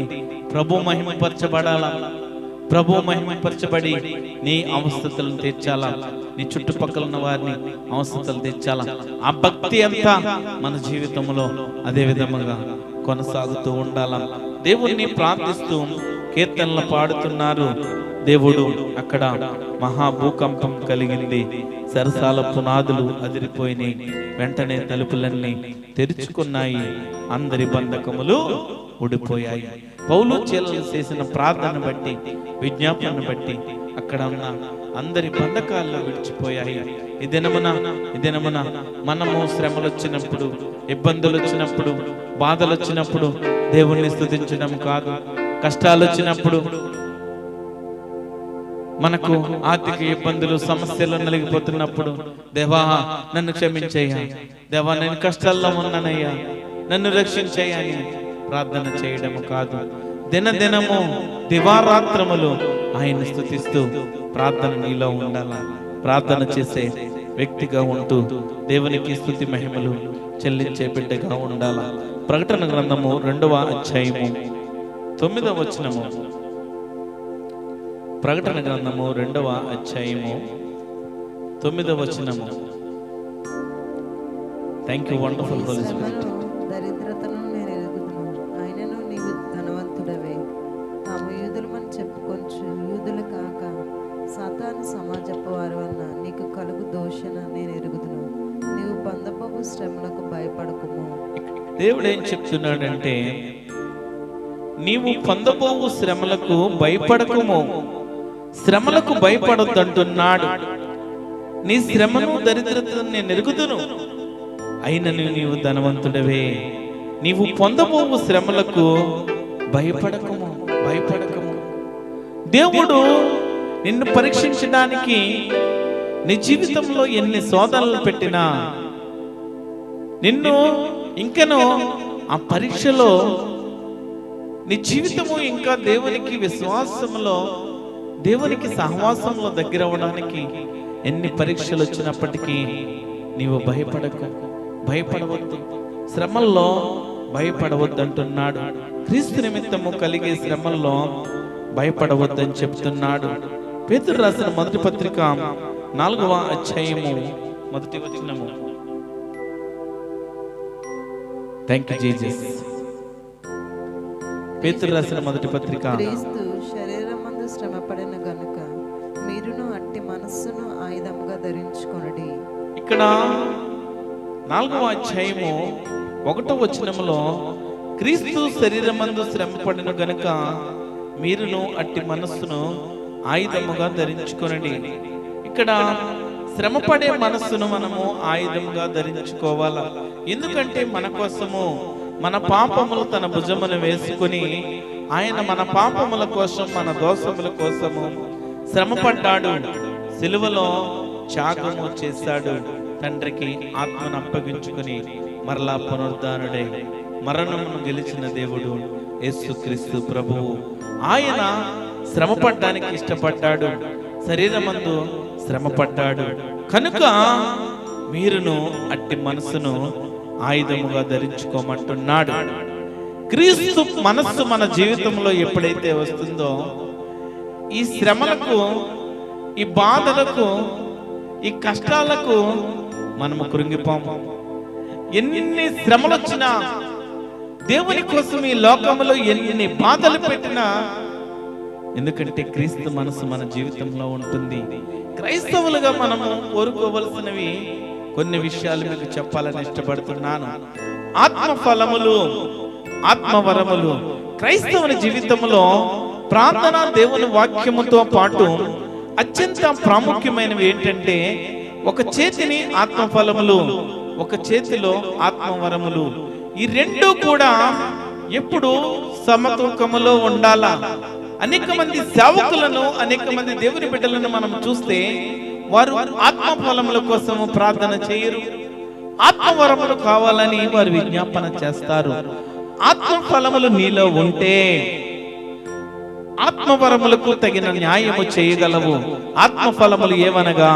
ప్రభు మహిమపరచబడాలా, ప్రభు మహిమపరచబడి నీ అవస్థతలను తీర్చాలా, నీ చుట్టుపక్కల ఉన్న వారిని అవస్థతలు తీర్చాలా. ఆ భక్తి అంతా మన జీవితంలో అదే విధముగా కొనసాగుతూ ఉండాలా. దేవుణ్ణి ప్రార్థిస్తూ కీర్తనలు పాడుతున్నారు. దేవుడు అక్కడ మహాభూకంపం కలిగింది, సరసాల పునాదులు అదిరిపోయినాయి, వెంటనే తలుపులన్నీ తెరుచుకున్నాయి, అందరి బంధకములు ఊడిపోయాయి. పౌలు శీలలు చేసిన ప్రార్థన బట్టి, విజ్ఞాపన బట్టి అక్కడ ఉన్న అందరి బంధకాల్లో విడిచిపోయాయి. ఈ దినమున మనము శ్రమలు వచ్చినప్పుడు, ఇబ్బందులు వచ్చినప్పుడు, బాధలు వచ్చినప్పుడు దేవుణ్ణి స్తుతించడం కాదు, కష్టాలు వచ్చినప్పుడు, మనకు ఆర్థిక ఇబ్బందులు సమస్యలు నలిగిపోతున్నప్పుడు దేవా నన్ను క్షమించయ్యా, దేవా నేను కష్టాల్లో ఉన్నానయ్యా నన్ను రక్షించయ్యా అని ప్రార్థన చేయడం కాదు. దినదినము దివారాత్రములు ఆయన స్తుతిస్తూ ప్రార్థన నీలో ఉండాలా. ప్రార్థన చేసే వ్యక్తిగా ఉంటూ దేవునికి స్తుతి మహిమలు చెల్లించే బిడ్డగా ఉండాలా. ప్రకటన గ్రంథము 2వ అధ్యాయము 9వ వచనము. ప్రకటన గ్రంథము 2వ అధ్యాయము 9వ వచనము. Thank you wonderful holy spirit. దరిద్రతను నేను ఎరుగుదును, ఆయనను నీవు ధనవంతుడవే. తాము యూదులమని చెప్పుకొంచు యూదులు కాక సాతాను సమాజపు వారు అన్న నీకు కలుగు దోషణ నేను ఎరుగుదును. నీవు పొందబోవు శ్రమలకు భయపడకుము. దేవుడు ఏం చెప్తున్నాడంటే నీవు పొందబోవు శ్రమలకు భయపడకుము, శ్రమలకు భయపడొద్దంటున్నాడు. నీ శ్రమను దరిద్రతను నేను ఎరుగుదును, అయినను నీవు ధనవంతుడవే. నీవు పొందబోవు శ్రమలకు భయపడకము. దేవుడు నిన్ను పరీక్షించడానికి నీ జీవితంలో ఎన్ని శోధనలు పెట్టినా నిన్ను ఇంకనూ ఆ పరీక్షలో నీ జీవితము ఇంకా దేవునికి విశ్వాసంలో, దేవునికి సహవాసంలో దగ్గర అవ్వడానికి ఎన్ని పరీక్షలు వచ్చినప్పటికీ నీవు భయపడవద్దు, శ్రమల్లో భయపడవద్దు అంటున్నాడు. క్రీస్తు నిమిత్తము కలిగే శ్రమల్లో భయపడవద్దని చెప్తున్నాడు. పేతురు రాసిన మొదటి పత్రిక 4వ అధ్యాయము 1వ వచనము. Thank you Jesus. పేతురు రాసిన మొదటి పత్రిక. క్రీస్తు శరీరమందు శ్రమపడిన గనుక మీరును అట్టి మనస్సును ఆయుధముగా ధరించుకొనుడి. ఇక్కడ 4వ అధ్యాయము 1వ వచనములో క్రీస్తు శరీరమందు శ్రమపడిన గనుక మీరును అట్టి మనస్సును ఆయుధముగా ధరించుకొనండి. ఇక్కడ శ్రమపడే మనస్సును మనము ఆయుధంగా ధరించుకోవాలా. ఎందుకంటే మన కోసము మన పాపములు తన భుజమును వేసుకుని ఆయన మన పాపముల కోసం, మన దోషముల కోసము శ్రమపడ్డాడు. సిలువలో త్యాగము చేశాడు. తండ్రికి ఆత్మను అప్పగించుకుని మరలా పునరుద్ధానుడై మరణమును గెలిచిన దేవుడు యేసుక్రీస్తు ప్రభువు. ఆయన శ్రమపడ్డానికి ఇష్టపడ్డాడు, శరీరమందు శ్రమపడ్డాడు. కనుక మీరును అట్టి మనసును ఆయుధముగా ధరించుకోమంటున్నాడు. క్రీస్తు మనస్సు మన జీవితంలో ఎప్పుడైతే వస్తుందో, ఈ శ్రమలకు, ఈ బాధలకు, ఈ కష్టాలకు మనము కృంగిపోము. ఎన్ని శ్రమలు వచ్చినా, దేవుని కోసం ఈ లోకంలో ఎన్ని బాధలు పెట్టినా, ఎందుకంటే క్రీస్తు మనసు మన జీవితంలో ఉంటుంది. క్రైస్తవులుగా మనము కోరుకోవలసినవి కొన్ని విషయాలు మీకు చెప్పాలని ఇష్టపడుతున్నాను. ఆత్మ ఫలములు, ఆత్మవరములు. క్రైస్తవుని జీవితంలో ప్రార్థన, దేవుని వాక్యముతో పాటు అత్యంత ప్రాముఖ్యమైనవి ఏంటంటే, ఒక చేతిని ఆత్మఫలములు, ఒక చేతిలో ఆత్మవరములు. ఈ రెండు కూడా ఎప్పుడు సమతూకములో ఉండాలా. అనేక మంది సేవకులను, అనేక మంది దేవుని బిడ్డలను మనం చూస్తే వారు ఆత్మఫలముల కోసము ప్రార్థన చేయరు, ఆత్మవరములు కావాలని వారు విజ్ఞాపన చేస్తారు. ఆత్మఫలములు నీలో ఉంటే ఆత్మవరములకు తగిన న్యాయము చేయగలవు. ఆత్మఫలములు ఏవనగా,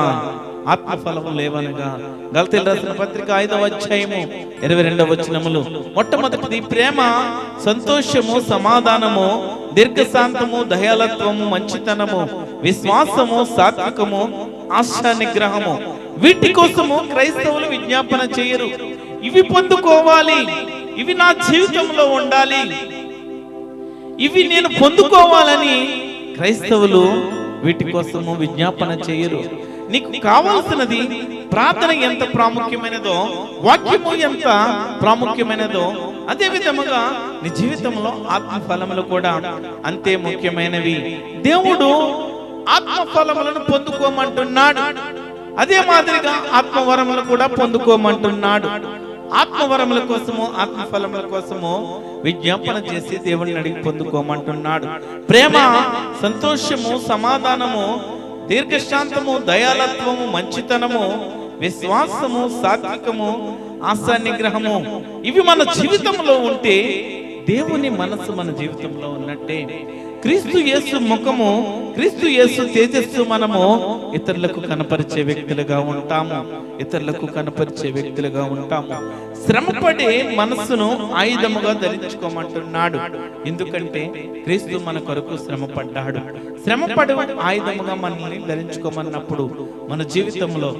ఆత్మఫలములు ఏవనగా గలతీయులకు రాసిన పత్రిక 5వ అధ్యాయము 22వ వచనములు. మొట్టమొదటిది ప్రేమ, సంతోషము, సమాధానము, దీర్ఘశాంతము, దయాళత్వము, మంచితనము, విశ్వాసము, సాత్వికము, ఆశా నిగ్రహము. వీటి కోసము క్రైస్తవులు విజ్ఞాపన చేయరు. ఇవి పొందుకోవాలి, ఇవి నా జీవితంలో ఉండాలి, ఇవి నేను పొందుకోవాలని క్రైస్తవులు వీటి కోసము విజ్ఞాపన చేయరు. నీకు కావాల్సినది ప్రార్థన ఎంత ప్రాముఖ్యమైనదో, వాక్యము ఎంత ప్రాముఖ్యమైనదో, అదే విధముగా నీ జీవితంలో ఆత్మఫలములు కూడా అంతే ముఖ్యమైనవి. దేవుడు ఆత్మఫలములను పొందుకోమంటున్నాడు. అదే మాదిరిగా ఆత్మవరములు కూడా పొందుకోమంటున్నాడు. ఆత్మవరముల కోసము, ఆత్మఫలముల కోసము విజ్ఞాపన చేసి దేవుడిని అడిగి పొందుకోమంటున్నాడు. ప్రేమ, సంతోషము, సమాధానము, దీర్ఘశాంతము, దయాళత్వము, మంచితనము, విశ్వాసము, సాత్వికము, ఆశా నిగ్రహము. ఇవి మన జీవితంలో ఉంటే దేవుని మనసు మన జీవితంలో ఉన్నట్టే. క్రీస్తు యేసు ముఖము, క్రీస్తు యేసు తేజస్సు మనము ఇతరులకు కనపరిచే వ్యక్తులుగా ఉంటాము, ఇతరులకు కనపరిచే వ్యక్తులుగా ఉంటాము. శ్రమపడే మనస్సును ఆయుధముగా ధరించుకోమంటున్నాడు. ఎందుకంటే క్రీస్తు మన కొరకు శ్రమపడ్డాడు. శ్రమపడు ఆయుధముగా మనల్ని ధరించుకోమన్నప్పుడు మన జీవితంలో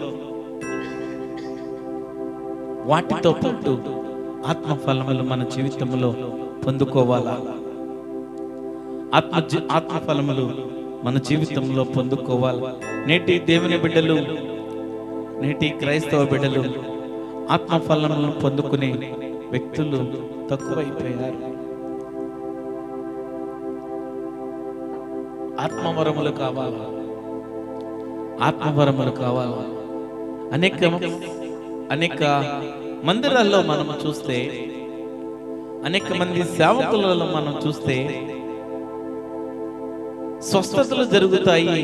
వాటితో పాటు ఆత్మఫలములు మన జీవితంలో పొందుకోవాలా. ఆత్మఫలములు మన జీవితంలో పొందుకోవాలి. నేటి దేవుని బిడ్డలు, నేటి క్రైస్తవ బిడ్డలు ఆత్మఫలములను పొందుకునే వ్యక్తులు తక్కువైపోయారు. ఆత్మవరములు కావాలా, ఆత్మవరములు కావాలా. అనేక మందిరాల్లో మనం చూస్తే, అనేక మంది సేవకులలో మనం చూస్తే స్వస్థతలు జరుగుతాయి,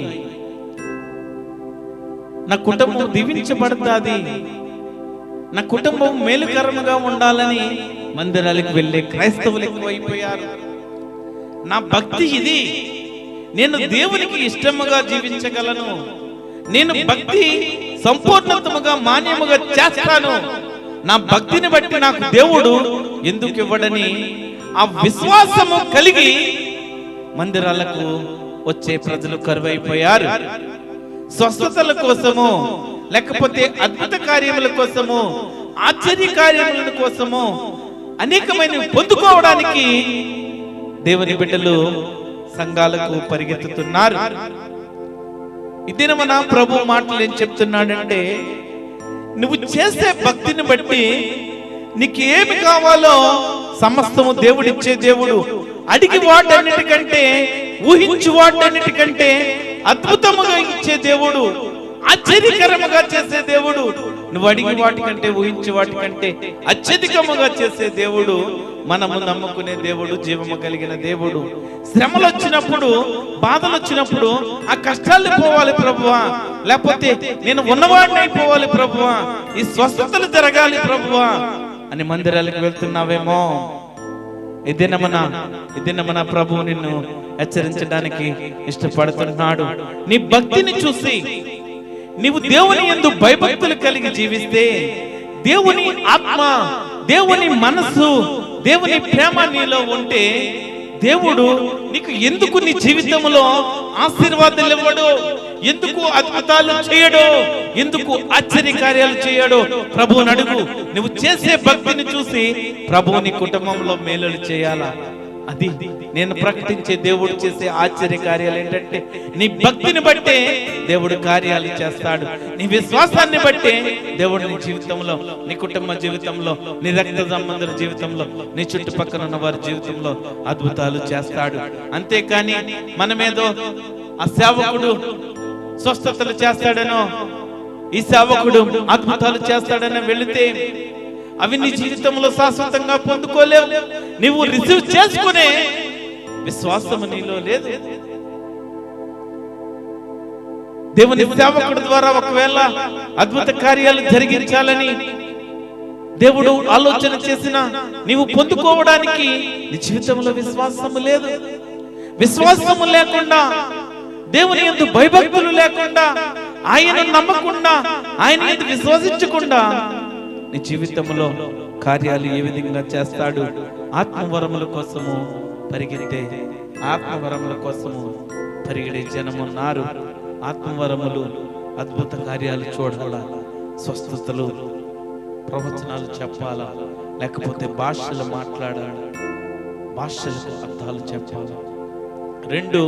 నా కుటుంబం దీవించబడుతుంది, నా కుటుంబం మేలుకరముగా ఉండాలని మందిరాలకు వెళ్ళే క్రైస్తవులు ఎక్కువైపోయారు. నా భక్తి ఇది, నేను దేవునికి ఇష్టముగా జీవించగలను, నేను భక్తి సంపూర్ణతముగా మాన్యముగా చేస్తాను, నా భక్తిని బట్టి నాకు దేవుడు ఎందుకు ఇవ్వడని ఆ విశ్వాసము కలిగి మందిరాలకు వచ్చే ప్రజలు కరువైపోయారు. స్వస్థతల కోసము, లేకపోతే అద్భుత కార్యముల కోసము, ఆశ్చర్య కార్యముల కోసము, అనేకమైన పొందుకోవడానికి దేవుని బిడ్డలు సంఘాలకు పరిగెత్తుతున్నారు. ఇదే మన ప్రభు మాటలు ఏం చెప్తున్నాడంటే, నువ్వు చేసే భక్తిని బట్టి నీకు ఏమి కావాలో సమస్తము దేవుడిచ్చే దేవుడు. అడిగి వాటన్నిటికంటే, ఊహించు వాటన్నిటికంటే అద్భుతముగా ఇచ్చే దేవుడు. ఆశ్చర్యకరముగా చేసే దేవుడు, నువ్వు అడిగి వాటికంటే ఊహించే వాటికంటే అత్యధికముగా చేసే దేవుడు, మనము నమ్ముకునే దేవుడు, జీవము కలిగిన దేవుడు. శ్రమలు వచ్చినప్పుడు, బాధలు వచ్చినప్పుడు ఆ కష్టాలు పోవాలి ప్రభువా, లేకపోతే నేను ఉన్నవాడిని అయిపోవాలి ప్రభువా, ఈ స్వస్థతలు జరగాలి ప్రభువా అని మందిరాలకు వెళ్తున్నావేమో. ఇదేనమన ప్రభువు నిన్ను హెచ్చరించడానికి ఇష్టపడుతున్నాడు. నీ భక్తిని చూసి నీవు దేవుని యందు భయభక్తులు కలిగి జీవిస్తే, దేవుని ఆత్మ, దేవుని మనస్సు, దేవుని ప్రేమ నీలో ఉంటే, దేవుడు నీకు ఎందుకు నీ జీవితంలో ఆశీర్వాదాలు ఇవ్వడు, ఎందుకు అద్భుతాలు చేయడు, ఎందుకు ఆశ్చర్య కార్యాలు చేయడు ప్రభువుని అడుగు. నువ్వు చేసే భక్తిని చూసి ప్రభువు నీ కుటుంబంలో మేలులు చేయాలా. అది నేను ప్రకటించే దేవుడు చేసే ఆశ్చర్య కార్యాలు ఏంటంటే, నీ భక్తిని బట్టే దేవుడు కార్యాలు చేస్తాడు. నీ విశ్వాసాన్ని బట్టే దేవుడు నీ జీవితంలో, నీ కుటుంబ జీవితంలో, నీ రక్త సంబంధుల జీవితంలో, నీ చుట్టుపక్కల ఉన్న వారి జీవితంలో అద్భుతాలు చేస్తాడు. అంతేకాని మనమేదో ఆ సేవకుడు స్వస్థతలు చేస్తాడనో, ఈ సేవకుడు అద్భుతాలు చేస్తాడనో వెళితే అవి నీ జీవితంలో శాశ్వతంగా పొందుకోలేవు. నీవు రిసీవ్ చేసుకునే విశ్వాసం నీలో లేదు. దేవుని సేవకుడి ద్వారా ఒకవేళ అద్భుత కార్యాలు జరిగించాలని దేవుడు ఆలోచన చేసిన నీవు పొందుకోవడానికి నీ జీవితంలో విశ్వాసము లేదు. విశ్వాసము లేకుండా, దేవుని యందు భయభక్తులు లేకుండా, ఆయన నమ్మకుండా, ఆయన యందు విశ్వసించకుండా నీ జీవితంలో కార్యాలు ఏ విధంగా చేస్తాడు. ఆత్మవరముల కోసము పరిగెత్తే, ఆత్మవరముల కోసము పరిగెడే జనమున్నారు. ఆత్మవరములు, అద్భుత కార్యాలు చూడాలా, స్వస్థతలు, ప్రవచనాలు చెప్పాలా, లేకపోతే భాషలు మాట్లాడాలి, భాషలకు అర్థాలు చెప్పాలా. రెండు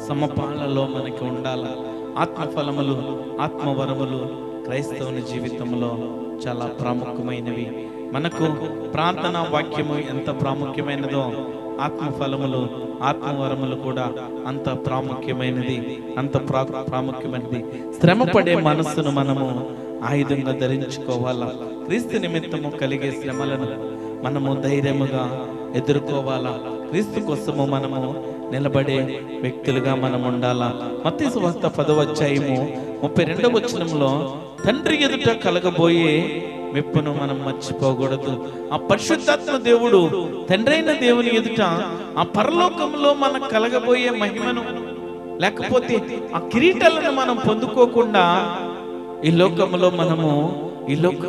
సమపాలలో మనకి ఉండాలి. ఆత్మఫలములు, ఆత్మవరములు క్రైస్తవుని జీవితంలో చాలా ప్రాముఖ్యమైనవి. మనకు ప్రార్థన వాక్యము ఎంత ప్రాముఖ్యమైనదో, ఆత్మఫలములు, ఆత్మవరములు కూడా అంత ప్రాముఖ్యమైనది, అంత ప్రాముఖ్యమైనది. శ్రమపడే మనస్సును మనము ఆయుధంగా ధరించుకోవాలా. క్రీస్తు నిమిత్తము కలిగే శ్రమలను మనము ధైర్యముగా ఎదుర్కోవాలా. క్రీస్తు కోసము మనము నిలబడే వ్యక్తులుగా మనం ఉండాలా. మత్తయి సువార్త 10వ అధ్యాయము 32వ వచనంలో, తండ్రి ఎదుట కలగబోయే మెప్పును మనం మర్చిపోకూడదు. ఆ పరిశుద్ధాత్మ దేవుడు, తండ్రి అయిన దేవుని ఎదుట ఆ పరలోకంలో మనకు కలగబోయే మహిమను, లేకపోతే ఆ కిరీటాలను మనం పొందుకోకుండా ఈ లోకంలో మనము ఈ లోక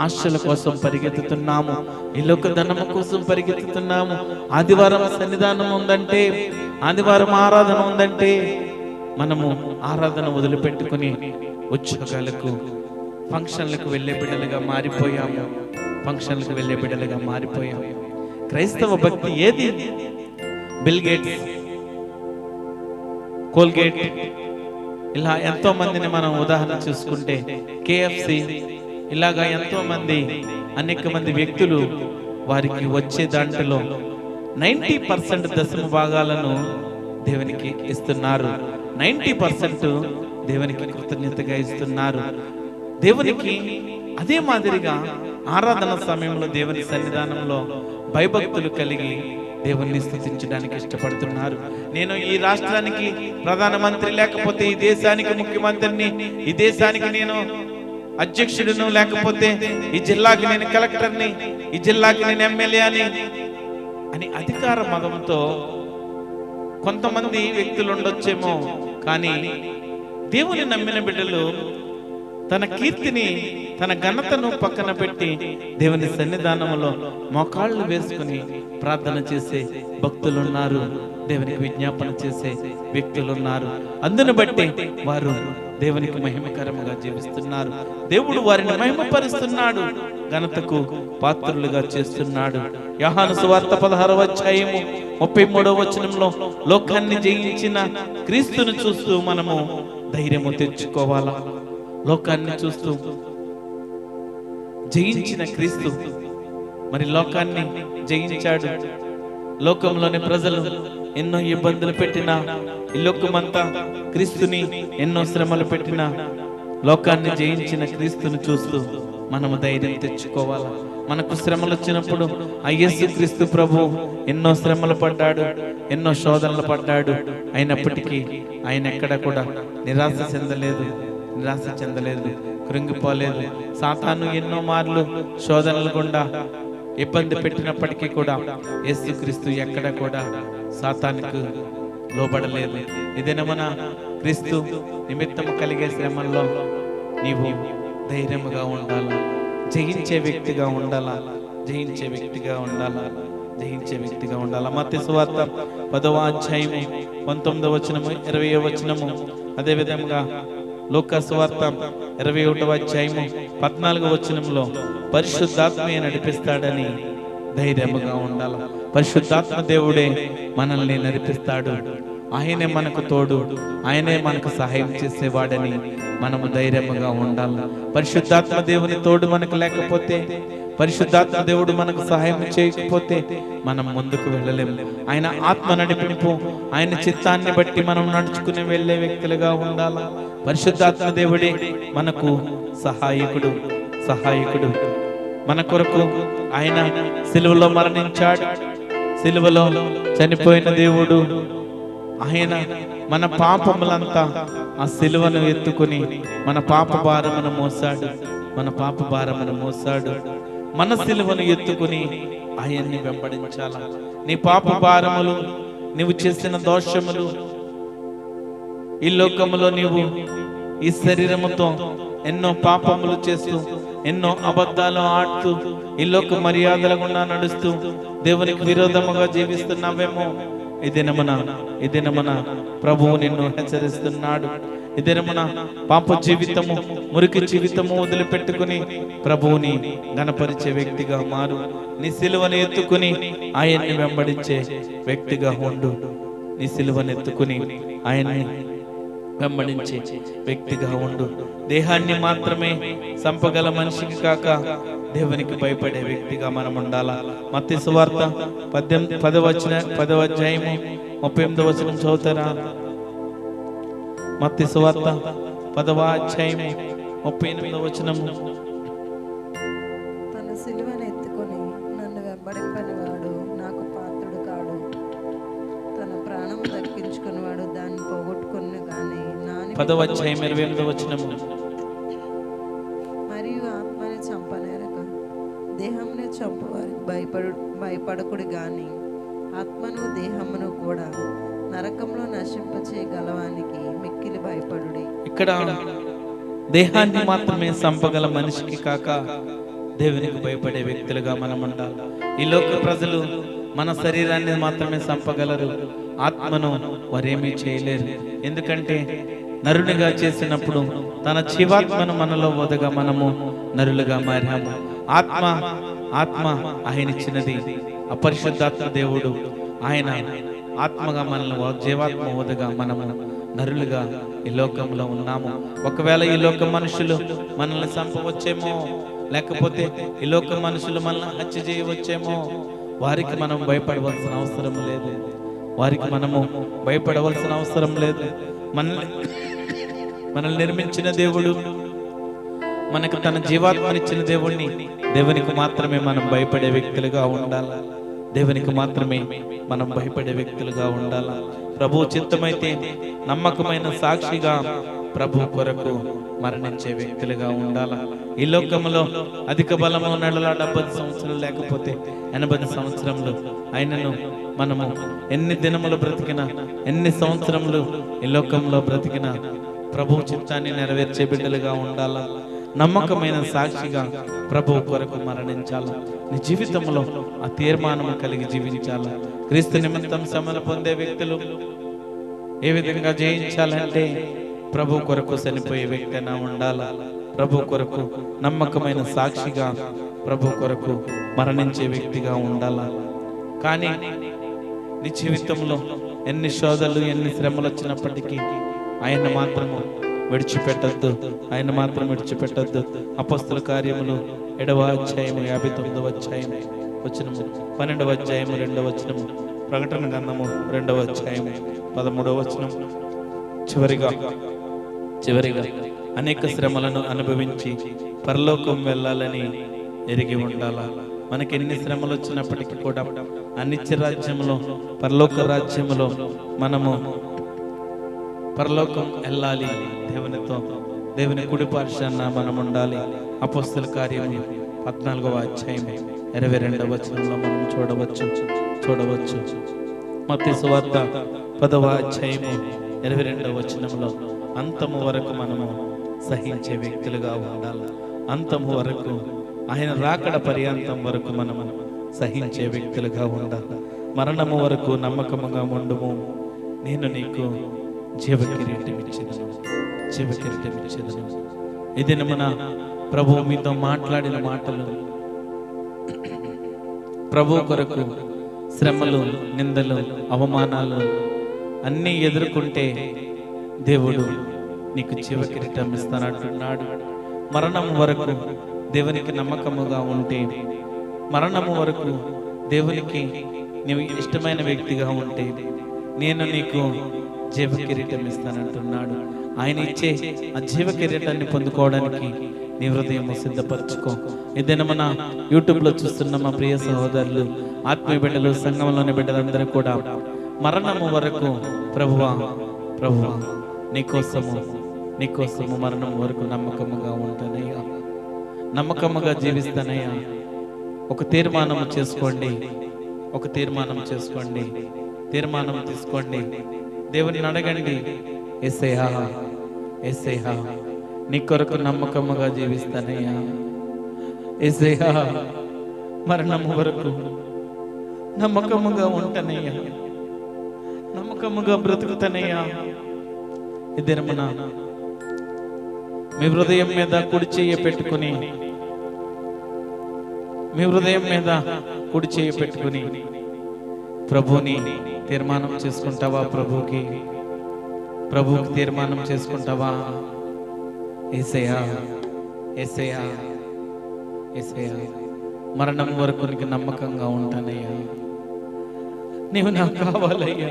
ఆశల కోసం పరిగెత్తుతున్నాము, ఈ లోక ధనము కోసం పరిగెత్తుతున్నాము. ఆదివారం సన్నిధానం ఉందంటే, ఆదివారం ఆరాధన ఉందంటే మనము ఆరాధన వదిలిపెట్టుకుని ఉద్యోగాలకు, ఫంక్షన్లకు వెళ్ళే బిడ్డలుగా మారిపోయాము. ఫంక్షన్లకు వెళ్ళే బిడ్డలుగా మారిపోయాము. క్రైస్తవ భక్తి ఏది? బిల్ గేట్స్, కోల్గేట్, ఇలా ఎంతో మందిని మనం ఉదాహరణ చూసుకుంటే, KFC, ఇలాగా ఎంతో మంది, అనేక మంది వ్యక్తులు వారికి వచ్చే దాంట్లో 90% దశమ భాగాలను దేవునికి ఇస్తున్నారు. 90% దేవునికి కృతజ్ఞతగా ఇస్తున్నారు. దేవునికి అదే మాదిరిగా ఆరాధన సమయంలో దేవుని సన్నిధానంలో భయభక్తులు కలిగి దేవుణ్ణి స్తుతించడానికి ఇష్టపడుతున్నారు. నేను ఈ రాష్ట్రానికి ప్రధానమంత్రి, లేకపోతే ఈ దేశానికి ముఖ్యమంత్రిని, ఈ దేశానికి నేను అధ్యక్షుడును, లేకపోతే ఈ జిల్లాకి నేను కలెక్టర్ని, ఈ జిల్లాకి నేను ఎమ్మెల్యే అని అధికార మదంతో కొంతమంది వ్యక్తులు ఉండొచ్చేమో. కానీ దేవుని నమ్మిన బిడ్డలు తన కీర్తిని, తన ఘనతను పక్కన పెట్టి దేవుని సన్నిధానంలో మోకాళ్ళు వేసుకుని ప్రార్థన చేసే భక్తులున్నారు, దేవునికి విజ్ఞాపన చేసే వ్యక్తులున్నారు. అందును బట్టి వారు దేవునికి మహిమకరముగా జీవిస్తున్నారు. దేవుడు వారిని మహిమపరుస్తున్నాడు, ఘనతకు పాత్రులుగా చేస్తున్నాడు. యోహాను సువార్త 16వ అధ్యాయము 33వ వచనంలో, లోకాన్ని జయించిన క్రీస్తును చూస్తూ మనము ధైర్యము తెచ్చుకోవాలా. లోకాన్ని చూస్తూ జయించిన క్రీస్తు మరి లోకాన్ని జయించాడు. లోకంలోని ప్రజలు ఎన్నో ఇబ్బందులు పెట్టినా, ఈ లోకమంతా క్రీస్తుని ఎన్నో శ్రమలు పెట్టినా లోకాన్ని జయించిన క్రీస్తును చూస్తూ మనము ధైర్యం తెచ్చుకోవాలా. మనకు శ్రమలు వచ్చినప్పుడు ఆ యేసు క్రీస్తు ప్రభు ఎన్నో శ్రమలు పడ్డాడు, ఎన్నో శోధనలు పడ్డాడు. అయినప్పటికీ ఆయన ఎక్కడ కూడా నిరాశ చెందలేదు, కృంగిపోలేదు. సాతాను ఎన్నో మార్లు శోధనలు గుండా ఇబ్బంది పెట్టినప్పటికీ కూడా యేసు క్రీస్తు ఎక్కడ కూడా సాతానుకు లోబడలేదు. ఇదేనా మన క్రీస్తు నిమిత్తము కలిగే శ్రమల్లో నీవు ధైర్యముగా ఉండాలా, జయించే వ్యక్తిగా ఉండాలా. మత్తయి సువార్త 10వ అధ్యాయము 19వ వచనము 20వ వచనము, అదే విధంగా లూకా సువార్త 21వ అధ్యాయము 14వ వచనంలో పరిశుద్ధాత్మయే నడిపిస్తాడని ధైర్యముగా ఉండాలి. పరిశుద్ధాత్మ దేవుడే మనల్ని నడిపిస్తాడు. ఆయనే మనకు తోడు, ఆయనే మనకు సహాయం చేసేవాడని మనము ధైర్యముగా ఉండాలి. పరిశుద్ధాత్మ దేవుని తోడు మనకు లేకపోతే, పరిశుద్ధాత్మ దేవుడు మనకు సహాయం చేయకపోతే మనం ముందుకు వెళ్ళలేము. ఆయన ఆత్మ నడిపింపు, ఆయన చిత్తాన్ని బట్టి మనం నడుచుకుని వెళ్ళే వ్యక్తులుగా ఉండాలి. పరిశుద్ధాత్మ దేవుడే మనకు సహాయకుడు. మన కొరకు ఆయన సిలువలో మరణించాడు, సిలువలో చనిపోయిన దేవుడు. ఆయన మన పాపములంతా ఆ సిలువను ఎత్తుకుని మన పాప భారమును మోసాడు. మన సిలువను ఎత్తుకుని ఆయన్ని వెంబడించాల. నీ పాప భారములు, నీవు చేసిన దోషములు, ఈ లోకములో నీవు ఈ శరీరముతో ఎన్నో పాపములు చేస్తూ, ఎన్నో అబద్ధాలు ఆడుతూ, ఈ లోక మర్యాదల గుండా నడుస్తూ దేవునికి విరోధముగా జీవిస్తున్నావేమో. ఇదేనమన ప్రభువు నిన్ను హెచ్చరిస్తున్నాడు. ఇదేనమన పాప జీవితము, మురికి జీవితము వదిలిపెట్టుకుని ప్రభువుని గణపరిచే వ్యక్తిగా మారు. నీ సిలువను ఎత్తుకుని ఆయన్ని వెంబడించే వ్యక్తిగా ఉండు. నీ సిలువను ఎత్తుకుని ఆయన్ని వెంబడించే వ్యక్తిగా ఉండు. దేహాన్ని మాత్రమే చంపగల మనిషికి కాక దేవునికి భయపడే వ్యక్తిగా మనం ఉండాలా. మత్తయి సువార్త 10వ అధ్యాయము 38వ వచనం చదువుతారా? మత్తయి సువార్త 10వ అధ్యాయము 38వ వచనము. తన సిలువను ఎత్తుకొని నన్ను వెంబడింపనివాడు నాకు పాత్రుడు కాడు. తన ప్రాణం దక్కించుకునివాడు దాన్ని పోగొట్టుకుని గాని 10వ అధ్యాయం 28వ వచనము. మరియు ఆత్మని చంపనేరక దేహముని చంపువారికి భయపడకుడి గాని ఆత్మను దేహమును కూడా నరకంలో నశింపచే గలవానికి మిక్కిలి భయపడుడి. ఇక్కడ దేహాన్ని మాత్రమే చంపగల మనిషికి కాక దేవునికి భయపడే వ్యక్తులుగా మనం ఉండాలి. ఈ లోక ప్రజలు మన శరీరాన్ని మాత్రమే చంపగలరు, ఆత్మను వారేమీ చేయలేరు. ఎందుకంటే నరునిగా చేసినప్పుడు తన జీవాత్మను మనలో వదగా మనము నరులుగా మారాము. ఆత్మ ఆయన ఇచ్చినది. అపరిశుద్ధాత్మ దేవుడు ఆయన ఆత్మగా మనల్ని జీవాత్మ వదగా మనము నరులుగా ఈ లోకంలో ఉన్నాము. ఒకవేళ ఈ లోక మనుషులు మనల్ని చంపవచ్చేమో, లేకపోతే ఈ లోక మనుషులు మనల్ని హత్య చేయవచ్చేమో, వారికి మనం భయపడవలసిన అవసరం లేదు. మనల్ని నిర్మించిన దేవుడు, మనకు తన జీవాత్మనిచ్చిన దేవునికి మాత్రమే మనం భయపడే వ్యక్తులుగా ఉండాలి. ప్రభు చిత్తమైతే నమ్మకమైన సాక్షిగా ప్రభు కొరకు మరణించే వ్యక్తులుగా ఉండాలి. ఈ లోకంలో అధిక బలము నెలల 70 సంవత్సరాలు లేకపోతే 80 సంవత్సరములు ఆయనను మనము ఎన్ని దినములు బ్రతికినా, ఎన్ని సంవత్సరములు ఈ లోకంలో బ్రతికినా ప్రభు చిత్తాన్ని నెరవేర్చే బిడ్డలుగా ఉండాలా. నమ్మకమైన సాక్షిగా ప్రభు కొరకు మరణించాలా. నీ జీవితంలో ఆ తీర్మానం కలిగి జీవించాలా. క్రీస్తు నిమిత్తం శ్రమలు పొందే వ్యక్తులు ఏ విధంగా జయించాలంటే ప్రభు కొరకు చనిపోయే వ్యక్తిగా ఉండాలా. ప్రభు కొరకు నమ్మకమైన సాక్షిగా ప్రభు కొరకు మరణించే వ్యక్తిగా ఉండాలా. కానీ నీ జీవితంలో ఎన్ని శోధనలు, ఎన్ని శ్రమలు వచ్చినప్పటికీ ఆయన మాత్రము విడిచిపెట్టద్దు. అపొస్తలుల కార్యములు 7వ అధ్యాయము 59వ అధ్యాయము వచనము, 12వ అధ్యాయము 2వ వచనము, ప్రకటన గ్రంథము 2వ అధ్యాయము 13వ వచనం. చివరిగా చివరిగా అనేక శ్రమలను అనుభవించి పరలోకం వెళ్ళాలని ఎరిగి ఉండాలా. మనకి ఎన్ని శ్రమలు వచ్చినప్పటికీ కూడా అనిత్య రాజ్యంలో, పరలోక రాజ్యంలో మనము పరలోకం వెళ్ళాలి. దేవునితో, దేవుని కుడి పార్శ్వాన మనం ఉండాలి. అపోస్తల కార్యము 14వ అధ్యాయం 22వ వచనంలో మనం చూడవచ్చు. మత్తయి సువార్త 10వ అధ్యాయము 22వ వచనంలో అంతము వరకు మనము సహించే వ్యక్తులుగా ఉండాలి. అంతము వరకు, ఆయన రాకడ పర్యంతం వరకు మనము సహించే వ్యక్తులుగా ఉండాలి. మరణము వరకు నమ్మకముగా ఉండుము, నేను నీకు జీవకిరీటం ఇచ్చేదను. ఇది మన ప్రభు మీతో మాట్లాడిన మాటలు. ప్రభు కొరకు శ్రమలు, నిందలు, అవమానాలు అన్నీ ఎదుర్కొంటే దేవుడు నీకు జీవకిరీటం ఇస్తానంటున్నాడు. మరణం వరకు దేవునికి నమ్మకముగా ఉంటే, మరణము వరకు దేవునికి నీవు ఇష్టమైన వ్యక్తిగా ఉంటే, నేను నీకు జీవకిరీటం ఇస్తానంటున్నాడు. ఆయన ఇచ్చే ఆ జీవకిరీటాన్ని పొందుకోవడానికి నీ హృదయం సిద్ధపరచుకో. ఏదైనా మన యూట్యూబ్లో చూస్తున్న మా ప్రియ సహోదరులు, ఆత్మీయ బిడ్డలు, సంఘంలోని బిడ్డలందరూ కూడా మరణము వరకు ప్రభువా నీకోసము మరణం వరకు నమ్మకముగా ఉంటానయ్యా, నమ్మకముగా జీవిస్తానయ్యా. ఒక తీర్మానం చేసుకోండి, తీర్మానం తీసుకోండి. దేవుని అడగండి, యేసయ్యా నీ కొరకు నమ్మకముగా జీవిస్తానయ్యా. యేసయ్యా మరణము వరకు నమ్మకముగా ఉంటానయ్యా, నమ్మకముగా బ్రతుకుతానయ్యా. ఇద్దరమున మీ హృదయం మీద కుడి చెయ్యి పెట్టుకుని, ప్రభుని తీర్మానం చేసుకుంటావా? ప్రభుకి తీర్మానం చేసుకుంటావా? యేసయ్యా మరణం వరకు నీకు నమ్మకంగా ఉంటానయ్యా. నీవు నాకు కావాలయ్యా,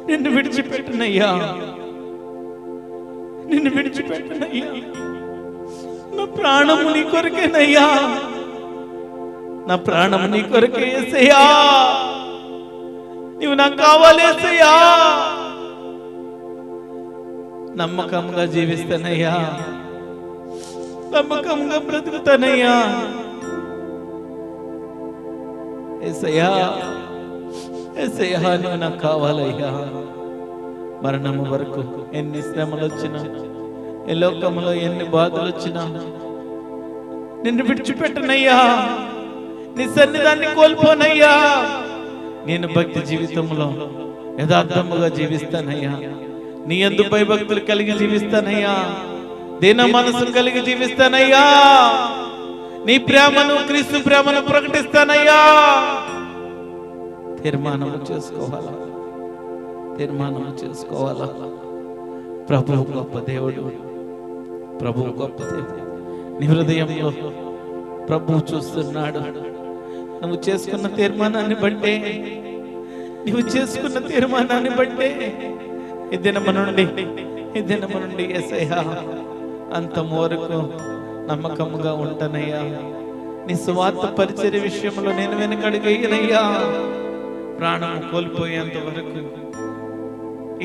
నిన్ను విడిచిపెట్టనయ్యా. నా ప్రాణము నీ కొరకేనయ్యా, నా ప్రాణము నీ కొరకే. యేసయ్యా నీవు నాకు కావాలి. యేసయ్యా నమ్మకంగా జీవిస్తానయ్యా, నమ్మకంగా బ్రతుకుతానయ్యా. యేసయ్యా నువ్వు నాకు కావాలయ్యా. మరణము వరకు ఎన్ని శ్రమలు వచ్చినా, ఈ లోకంలో ఎన్ని బాధలు వచ్చినా నిన్ను విడిచిపెట్టనయ్యా, నీ సన్నిధాన్ని కోల్పోనయ్యా. నేను భక్తి జీవితంలో యథార్థముగా జీవిస్తానయ్యా, నీ యందు భయభక్తులు కలిగి జీవిస్తానయ్యా, దీన మనసు కలిగి జీవిస్తానయ్యా. నీ ప్రేమను, క్రీస్తు ప్రేమను ప్రకటిస్తానయ్యా. తీర్మానం చేసుకోవాలా. ప్రభువు గొప్ప దేవుడు. నీ హృదయంలో ప్రభువు చూస్తున్నాడు. నువ్వు చేసుకున్న తీర్మానాన్ని బట్టే ఈ దినము నుండి యేసయ్యా అంతము వరకు నమ్మకముగా ఉంటానయ్యా. నీ సువార్త పరిచర్య విషయంలో నేను వెనకడుగయ్యనయ్యా. ప్రాణము కోల్పోయేంత వరకు,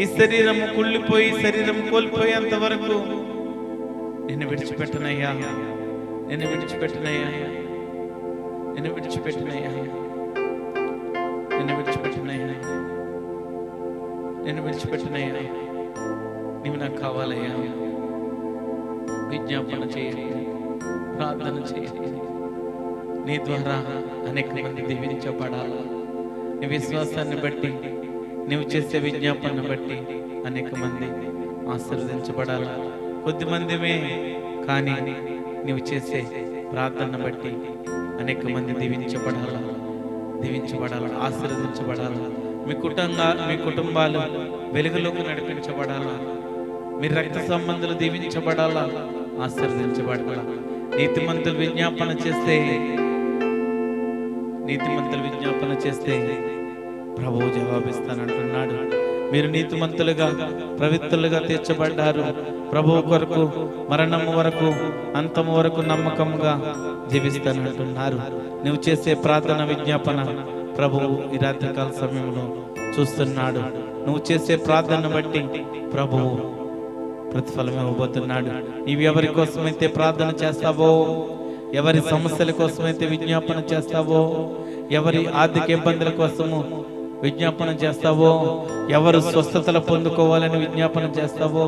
ఈ శరీరము కుళ్ళిపోయి శరీరం కోల్పోయేంత వరకు నిన్ను విడిచిపెట్టనయ్యా. నీవు నాకు కావాలయ్యా. విజ్ఞాపన చేయండి, ప్రార్థన చేయండి. నీ ద్వారా అనేక మంది దీవించబడాలా. నీ విశ్వాసాన్ని బట్టి, నీవు చేసే విజ్ఞాపనను బట్టి అనేక మంది ఆశీర్వదించబడాలా. కొద్దిమందిమే కానీ నీవు చేసే ప్రార్థన బట్టి అనేక మంది దీవించబడాలా, ఆశీర్వదించబడాలా. మీ కుటుంబాలు వెలుగులోకి నడిపించబడాలా. మీ రక్త సంబంధాలు దీవించబడాలా, ఆశీర్వదించబడాలా. నీతిమంతులు విజ్ఞాపన చేస్తే ప్రభువు జవాబిస్తానంటున్నాడు. మీరు నీతిమంతులుగా పవిత్రులుగా తీర్చబడ్డారు. ప్రభువు కొరకు మరణము వరకు అంతము వరకు నమ్మకంగా జీవిస్తానంటున్నారు. నువ్వు చేసే ప్రార్థన విజ్ఞాపన ప్రభువు ఈ రాత్రికాల సమయంలో చూస్తున్నాడు. నువ్వు చేసే ప్రార్థన బట్టి ప్రభువు ప్రతిఫలం ఇవ్వబోతున్నాడు. నీవు ఎవరి కోసమైతే ప్రార్థన చేస్తావో, ఎవరి సమస్యల కోసమైతే విజ్ఞాపన చేస్తావో, ఎవరి ఆర్థిక ఇబ్బందుల కోసము విజ్ఞాపన చేస్తావో, ఎవరు స్వస్థతలు పొందుకోవాలని విజ్ఞాపన చేస్తావో,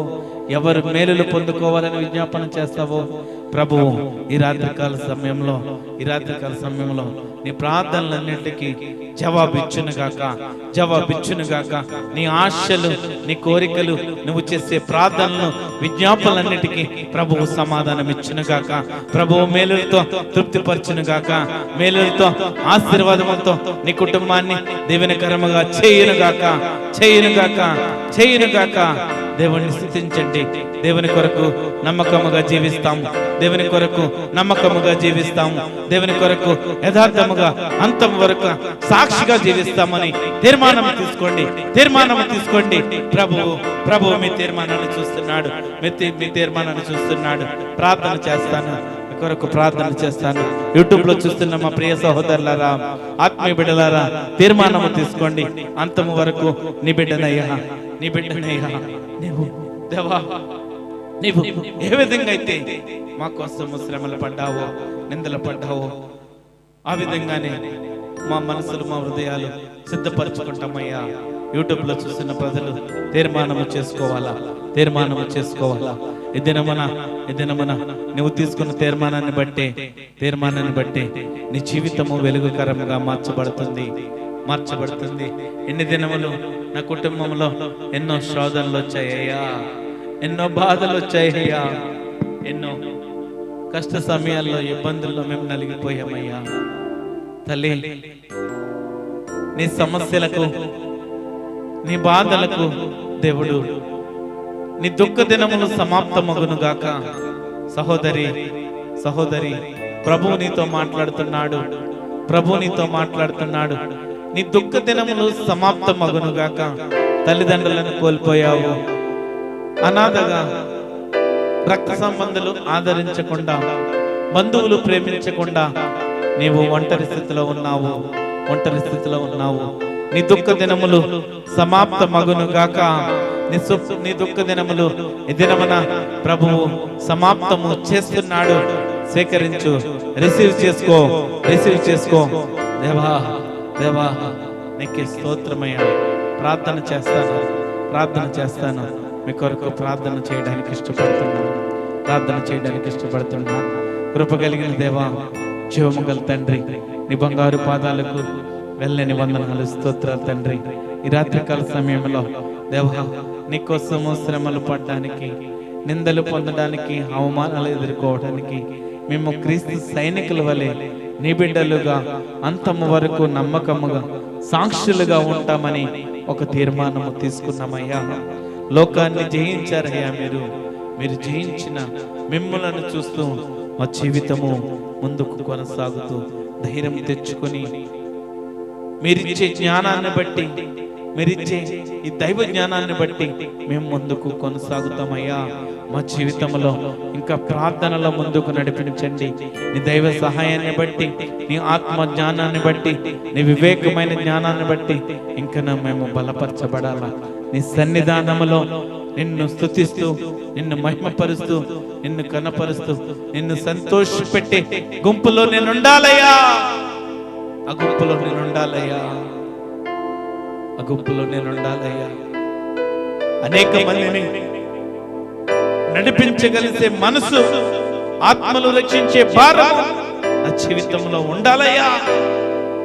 ఎవరు మేలులు పొందుకోవాలని విజ్ఞాపన చేస్తావో, ప్రభువు ఈ రాత్రికాల సమయంలో నీ ప్రార్థనలన్నింటికీ జవాబిచ్చునుగాక. నీ ఆశలు, నీ కోరికలు, నువ్వు చేసే ప్రార్థనలు, విజ్ఞాపనలన్నిటికీ ప్రభువు సమాధానం ఇచ్చునుగాక. ప్రభువు మేలులతో తృప్తిపరచునుగాక. మేలులతో ఆశీర్వాదములతో నీ కుటుంబాన్ని దీవెనకరముగా చేయునుగాక. దేవుణ్ణి స్తుతించండి. దేవుని కొరకు నమ్మకముగా జీవిస్తాము. దేవుని కొరకు నమ్మకముగా జీవిస్తాము. దేవుని కొరకు యథార్థముగా అంతం వరకు సాక్షిగా జీవిస్తామని తీర్మానం తీసుకోండి. ప్రభువు మీ తీర్మానాన్ని చూస్తున్నాడు. ప్రార్థన చేస్తాను, మీ కొరకు ప్రార్థన చేస్తాను. యూట్యూబ్ లో చూస్తున్న మా ప్రియ సహోదరులారా, ఆత్మీయ బిడ్డలారా, తీర్మానము తీసుకోండి. అంతము వరకు నీ బిడ్డనయ్యా నీవు ఏ విధంగా అయితే మా కోసము శ్రమలు పడ్డావో, నిందలు పడ్డావో, ఆ విధంగానే మా మనసులు, మా హృదయాలు సిద్ధపరచుకుంటామయ్యా. యూట్యూబ్ లో చూస్తున్న ప్రజలు తీర్మానము చేసుకోవాలా. ఈ దినమున నువ్వు తీసుకున్న తీర్మానాన్ని బట్టి నీ జీవితము వెలుగుకరంగా మార్చబడుతుంది. ఎన్ని దినములు నా కుటుంబంలో ఎన్నో శోధనలు వచ్చాయ్యా, ఎన్నో బాధలు వచ్చాయ్యా, ఎన్నో కష్ట సమయాల్లో, ఇబ్బందుల్లో మేము నలిగిపోయామయ్యా. తల్లి, నీ సమస్యలకు, నీ బాధలకు దేవుడు నీ దుఃఖ దినములు సమాప్తమగునుగాక. సహోదరి, ప్రభువు నీతో మాట్లాడుతున్నాడు. నీ దుఃఖ దినములు సమాప్తమగునుగాక. తల్లిదండ్రులను కోల్పోయావు, అనాథగా, రక్త సంబంధాలు ఆదరించకుండా, బంధువులు ప్రేమించకుండా నీవు ఒంటరి స్థితిలో ఉన్నావు. నీ దుఃఖ దినములు సమాప్తమగునుగాక. నీ దుఃఖ దినములు ఈ దినమున ప్రభువు సమాప్తము చేస్తున్నాడు. స్వీకరించు, రిసీవ్ చేసుకో. దేవా నీకే స్తోత్రమయ్యా. ప్రార్థన చేస్తాను. మీ కొరకు ప్రార్థన చేయడానికి ఇష్టపడుతున్నాను. కృప కలిగిన దేవా, జీవము గల తండ్రి, నీ బంగారు పాదాలకు వెళ్ళని వందనాలు, స్తోత్రాలు తండ్రి. ఈ రాత్రికాల సమయంలో దేవా, నీకోసము శ్రమలు పడడానికి, నిందలు పొందడానికి, అవమానాలు ఎదుర్కోవడానికి మేము క్రీస్తు సైనికుల వలె నీ బిడ్డలుగా అంతము వరకు నమ్మకముగా సాక్షులుగా ఉంటామని ఒక తీర్మానము తీసుకున్నామయ్యా. లోకాన్ని జయించారయ్యా. మీరు జయించిన మిమ్ములను చూస్తూ మా జీవితము ముందుకు కొనసాగుతూ ధైర్యం తెచ్చుకొని, మీరిచ్చే జ్ఞానాన్ని బట్టి, మీరిచ్చే ఈ దైవ జ్ఞానాన్ని బట్టి మేము ముందుకు కొనసాగుతామయ్యా. మా జీవితంలో ఇంకా ప్రార్థనలో ముందుకు నడిపించండి. నీ దైవ సహాయాన్ని బట్టి, నీ ఆత్మ జ్ఞానాన్ని బట్టి, నీ వివేకమైన జ్ఞానాన్ని బట్టి ఇంకా మేము బలపరచబడాలా. నీ సన్నిధానములో నిన్ను స్తుతిస్తూ, నిన్ను మహిమపరుస్తూ, నిన్ను కనపరుస్తూ, నిన్ను సంతోషపెట్టి గుంపులో నేనుండాలయ్యా. ఆ గుంపులో నేనుండాలయ్యా. అనేక మందిని నడిపించగలిసే మనసు, ఆత్మలు రక్షించే భారం నా జీవితంలో ఉండాలయ్యా.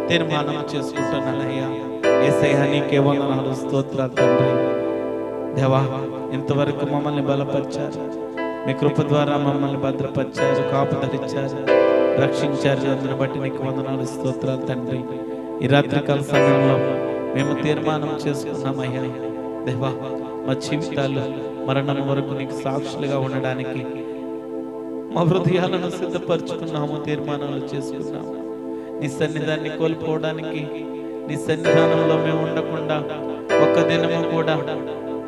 తీర్మానం చేసుకుంటున్నానయ్యా. యేసయ్యా, నీకే వందనాలు, స్తోత్రాలు తండ్రి. దేవా, ఇంతవరకు మమ్మల్ని బలపరిచారు, మీ కృప ద్వారా మమ్మల్ని భద్రపరిచారు, కాపుదలిచ్చారు, రక్షించారు. అందుని బట్టి నీకు వందనాలు, స్తోత్రాలు తండ్రి. ఈ రాత్రికాల సమయంలో మేము తీర్మానం చేసుకున్నామయ్యా. దేవా, మా జీవితాలు మరణం వరకు నీకు సాక్షులుగా ఉండడానికి మా హృదయాలను సిద్ధపరచుకున్నాము, తీర్మానాలు చేసుకున్నాము. నీ సన్నిధాన్ని కోల్పోవడానికి, నీ సన్నిధానంలో మేము ఉండకుండా ఒక్క దినము కూడా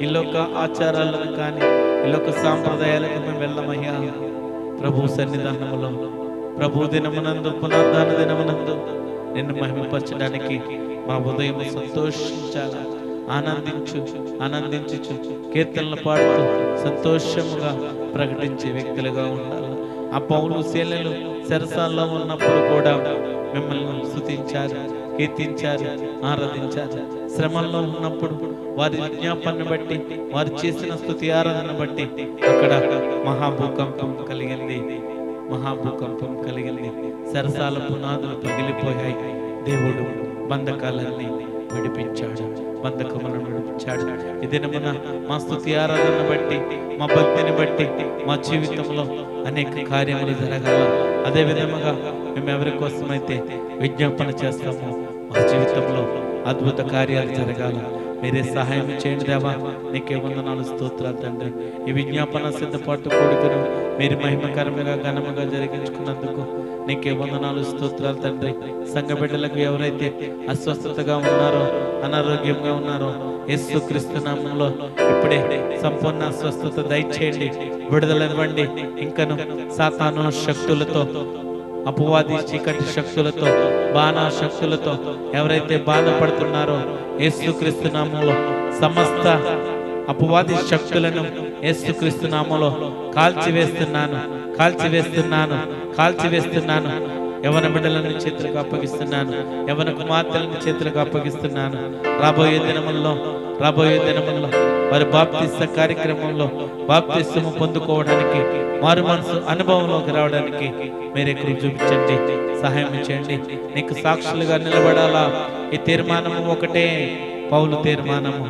ఈ లోక ఆచారాలను కానీ ఈ లోక సాంప్రదాయాలకు మేము వెళ్ళమయ్యా. ప్రభు సన్నిధానములో ప్రభు దినమునందు పునరుద్ధాన దినమునందు నిన్ను మహిమపరచడానికి మా ఉదయం సంతోషించాలి. ఆనందించు కీర్తనలు పాడుతూ సంతోషముగా ప్రకటించే వ్యక్తులుగా ఉండాలి. ఆ పౌలు శీలలు చెరసాల్లో ఉన్నప్పుడు కూడా మిమ్మల్ని స్తుతించారు, కీర్తించారు, ఆరాధించారు. శ్రమల్లో ఉన్నప్పుడు వారి విజ్ఞాపనను బట్టి, వారు చేసిన స్తుతి ఆరాధన బట్టి అక్కడ మహాభూకంపం కలిగింది. సరసాల పునాదులు పగిలిపోయాయి. దేవుడు బంధకాలన్నీ విడిపించాడు, బంధకములను విడిపించాడు. ఈ దినమున మా స్తుతి ఆరాధన బట్టి, మా భక్తిని బట్టి మా జీవితంలో అనేక కార్యములు జరగాల. అదే విధముగా మేము ఎవరి కోసమైతే విజ్ఞాపన చేస్తామో మా జీవితంలో అద్భుత కార్యాలు జరగాల. మీరే సహాయం చేయండి దేవా. నీకే వందనాలు, స్తోత్రాలు తండ్రి. ఈ విజ్ఞాపన సిద్ధపాటు కోరికను మీరు మహిమకరంగా ఘనముగా జరిగించుకున్నందుకు నీకే వందనాలు, స్తోత్రాలు తండ్రి. సంఘ బిడ్డలకు ఎవరైతే అస్వస్థతగా ఉన్నారో, అనారోగ్యంగా ఉన్నారో, యేసుక్రీస్తు నామములో ఇప్పుడే సంపూర్ణ స్వస్థత దయచేయండి, విడుదలనివ్వండి. ఇంకను సాతాను శక్తులతో, అపవాది చీకటి శక్తులతో, బాణా శక్తులతో ఎవరైతే బాధపడుతున్నారో యేసుక్రీస్తు నామములో సమస్త అపవాది శక్తులను యేసుక్రీస్తు నామములో కాల్చివేస్తున్నాను. యవన బిడ్డలను చేతులకు అప్పగిస్తున్నాను, యవన కుమార్తెలను చేతులకు అప్పగిస్తున్నాను. రాబోయే దినముల్లో వారి బాప్తిస్మ కార్యక్రమంలో బాప్తిస్మ పొందుకోవడానికి, మారు మనసు అనుభవంలోకి రావడానికి మీరే కృప చూపించండి, సహాయం చేయండి. నీకు సాక్షులుగా నిలబడాలా. ఈ తీర్మానము ఒకటే, పౌలు తీర్మానము.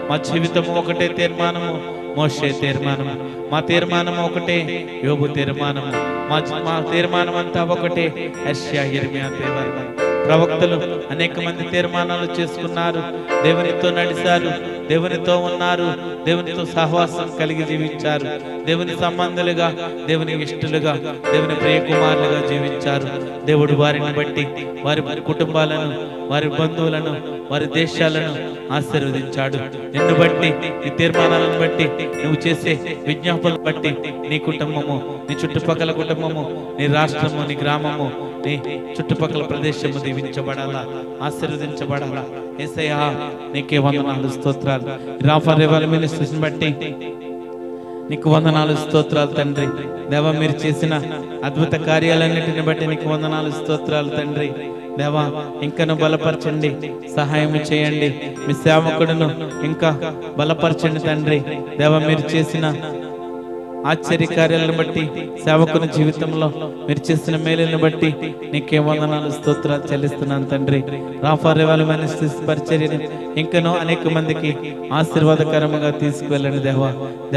మా జీవితము ఒకటే తీర్మానము, మోషే తీర్మానము. మా తీర్మానం ఒకటే, యోబు తీర్మానము. మా తీర్మానం అంతా ఒకటే, యెషయా, యెర్మయా తీర్మానం. ప్రవక్తలు అనేక మంది తీర్మానాలు చేసుకున్నారు, దేవునితో నడిచారు, దేవునితో ఉన్నారు, దేవునితో సహవాసం కలిగి జీవించారు, దేవుని సంబంధులుగా, దేవుని ఇష్టలుగా, దేవుని ప్రియకుమారులుగా జీవించారు. దేవుడు వారిని బట్టి, వారి కుటుంబాలను, వారి బంధువులను, వారి దేశాలను ఆశీర్వదించాడు. నిన్ను బట్టి, నీ తీర్మానాలను బట్టి, నువ్వు చేసే విజ్ఞాపనలు బట్టి నీ కుటుంబము, నీ చుట్టుపక్కల కుటుంబము, నీ రాష్ట్రము, నీ గ్రామము, నీ చుట్టుపక్కల ప్రదేశము దీవించబడాలా, ఆశీర్వదించబడాలా. యేసయ్యా నీకే వందనాలు, స్తోత్రాలు. రాఫా రివైవల్ మినిస్ట్రీస్ని బట్టి నీకు వందనాలు, స్తోత్రాలు తండ్రి. దేవా, మీరు చేసిన అద్భుత కార్యాలన్నిటిని బట్టి నీకు వందనాలు, స్తోత్రాలు తండ్రి. దేవా, ఇంకను బలపరచండి, సహాయం చేయండి. మీ సేవకుడును ఇంకా బలపరచండి తండ్రి. దేవా, మీరు చేసిన ఆశ్చర్య కార్యాలను బట్టి, సేవకుని జీవితంలో మీరు చేసిన మేలులను బట్టి నీకే వందనాలు, స్తోత్రాలు చెల్లిస్తున్నాను తండ్రి. రాఫా రివైవల్ మినిస్ట్రీస్ పరిచర్యను ఇంకనో అనేక మందికి ఆశీర్వాదకరంగా తీసుకువెళ్ళండి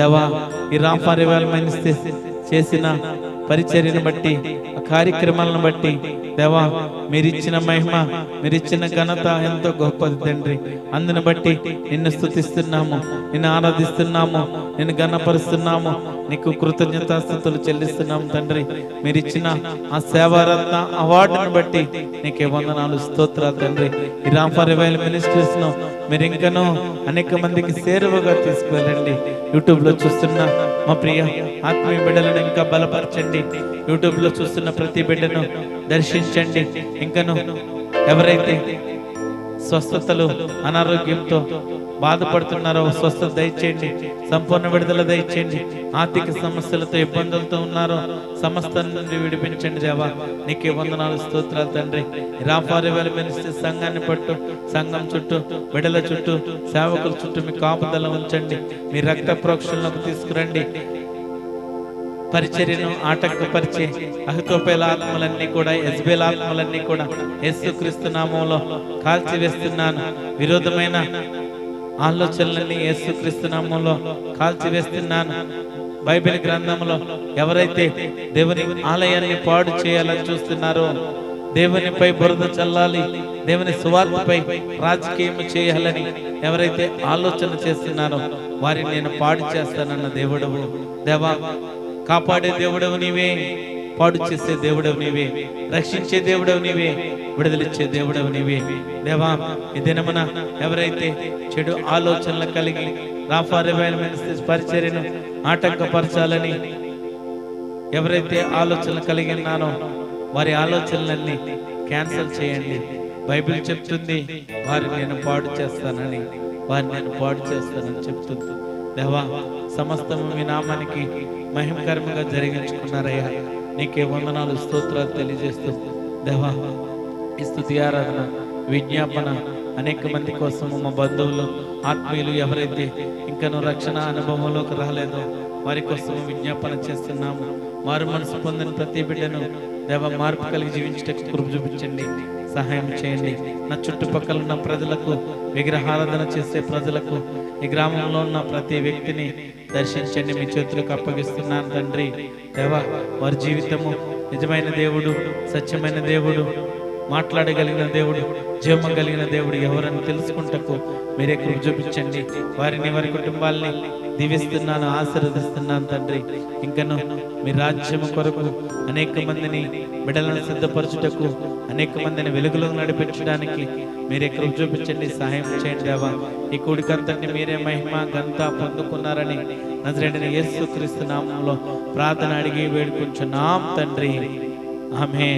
దేవా. ఈ రాఫా రివైవల్ మినిస్ట్రీస్ చేసిన పరిచర్యను బట్టి, ఆ కార్యక్రమాలను బట్టి దేవా, మీరిచ్చిన మహిమ, మీరిచ్చిన ఘనత ఎంతో గొప్పది తండ్రి. అందును బట్టి నిన్ను స్తుతిస్తున్నాము, నిన్ను ఆరాధిస్తున్నాము, నిన్ను ఘనపరుస్తున్నాము, నీకు కృతజ్ఞతాస్తుతులు చెల్లిస్తున్నాము తండ్రి. మీరిచ్చిన ఆ సేవారత్న అవార్డును బట్టి నీకే వందనాలు, స్తోత్రాలు తండ్రి. ఈ రాఫా రివైవల్ మినిస్ట్రీస్ ను మీరు ఇంకనూ అనేక మందికి సేరువగా తీసుకువెళ్ళండి. యూట్యూబ్ లో చూస్తున్న మా ప్రియ ఆత్మీయ బిడ్డలను ఇంకా బలపరచండి. యూట్యూబ్ లో చూస్తున్న ప్రతి బిడ్డను దర్శించండి. ఇంకను ఎవరైతే స్వస్థతలు, అనారోగ్యంతో బాధపడుతున్నారో స్వస్థత దయచేయండి, సంపూర్ణ విడుదల దయచేయండి. ఆర్థిక సమస్యలతో, ఇబ్బందులతో ఉన్నారో సమస్త నుండి విడిపించండి దేవా. నీకే వందనాలు, స్తోత్రాలు తండ్రి. రాఫా రివైవల్ మినిస్ట్రీస్ సంఘాన్ని పట్టు, సంఘం చుట్టూ, బిడ్డల చుట్టూ, సేవకుల చుట్టూ మీ కాపుదల ఉంచండి. మీ రక్త ప్రోక్షణలకు తీసుకురండి. పరిచర్యను ఆటంకపరిచే అహితోపేల ఆత్మలన్నీ కూడా, యెజబెల్ ఆత్మలన్నీ కూడా యేసుక్రీస్తు నామములో కాల్చివేస్తున్నాను. విరోధమైన ఆలోచనలన్నీ యేసుక్రీస్తు నామములో కాల్చివేస్తున్నాను. బైబిల్ గ్రంథంలో ఎవరైతే దేవుని ఆలయాన్ని పాడు చేయాలని చూస్తున్నారో, దేవునిపై బురద చల్లాలి, దేవుని సువార్తపై రాజకీయం చేయాలని ఎవరైతే ఆలోచన చేస్తున్నారో వారిని నేను పాడు చేస్తానన్న దేవుడవు దేవా. కాపాడే దేవుడవు నీవే, పాడు చేసే దేవుడవు నీవే, రక్షించే దేవుడవు నీవే, విడుదలిచ్చే దేవుడవు నీవే. దేవా, ఈ దినమున ఎవరైతే చెడు ఆలోచనలు కలిగి రాఫా రివైవల్ మినిస్ట్రీస్ పరిచర్యను ఆటంకపరచాలని ఎవరైతే ఆలోచనలు కలిగి ఉన్నారో వారి ఆలోచనలన్నీ క్యాన్సిల్ చేయండి. బైబిల్ చెప్తుంది వారిని నేను పాడు చేస్తానని, వారిని నేను పాడు చేస్తానని చెప్తుంది. దేవా, సమస్తము మీ నామానికి మహిమకరంగా జరిగించుకున్నారయ్యా. నీకే వందనాలు, స్తోత్రాలు తెలియజేస్తూ దేవా, ఈ స్తుతి ఆరాధన విజ్ఞాపన అనేక మంది కోసము, మా బంధువులు ఆత్మీయులు ఎవరైతే ఇంకనూ రక్షణ అనుభవంలోకి రాలేదో వారి కోసం విజ్ఞాపన చేస్తున్నాము. మారు మనసు పొందిన ప్రతి బిడ్డను దేవ మార్పు కలిగి జీవించటకు కృప చూపించండి, సహాయం చేయండి. నా చుట్టుపక్కల ఉన్న ప్రజలకు, విగ్రహారాధన చేసే ప్రజలకు, ఈ గ్రామంలో ఉన్న ప్రతి వ్యక్తిని దర్శించండి. మీ చేతులకు అప్పగిస్తున్నాను తండ్రి. దేవ, వారి జీవితము నిజమైన దేవుడు, సత్యమైన దేవుడు, మాట్లాడగలిగిన దేవుడు, జీవం కలిగిన దేవుడు ఎవరని తెలుసుకుంటకు మీరే కృప చూపించండి. వారిని, వారి కుటుంబాలని దీవిస్తున్నాను, ఆశీర్వదిస్తున్నాను తండ్రి. ఇంకను మీ రాజ్యము కొరకు అనేక మందిని బిడ్డలను సిద్ధపరచుటకు, అనేక మందిని వెలుగులో నడిపించడానికి మీరే కృప చూపించండి, సహాయం చేయండి. దేవా, ఈ కూడికంతటిని మీరే మహిమ ఘనత పొందుకున్నారని నజరేయుడైన యేసుక్రీస్తు నామములో ప్రార్థన అడిగి వేడుకుంటున్నాం తండ్రి. ఆమేన్.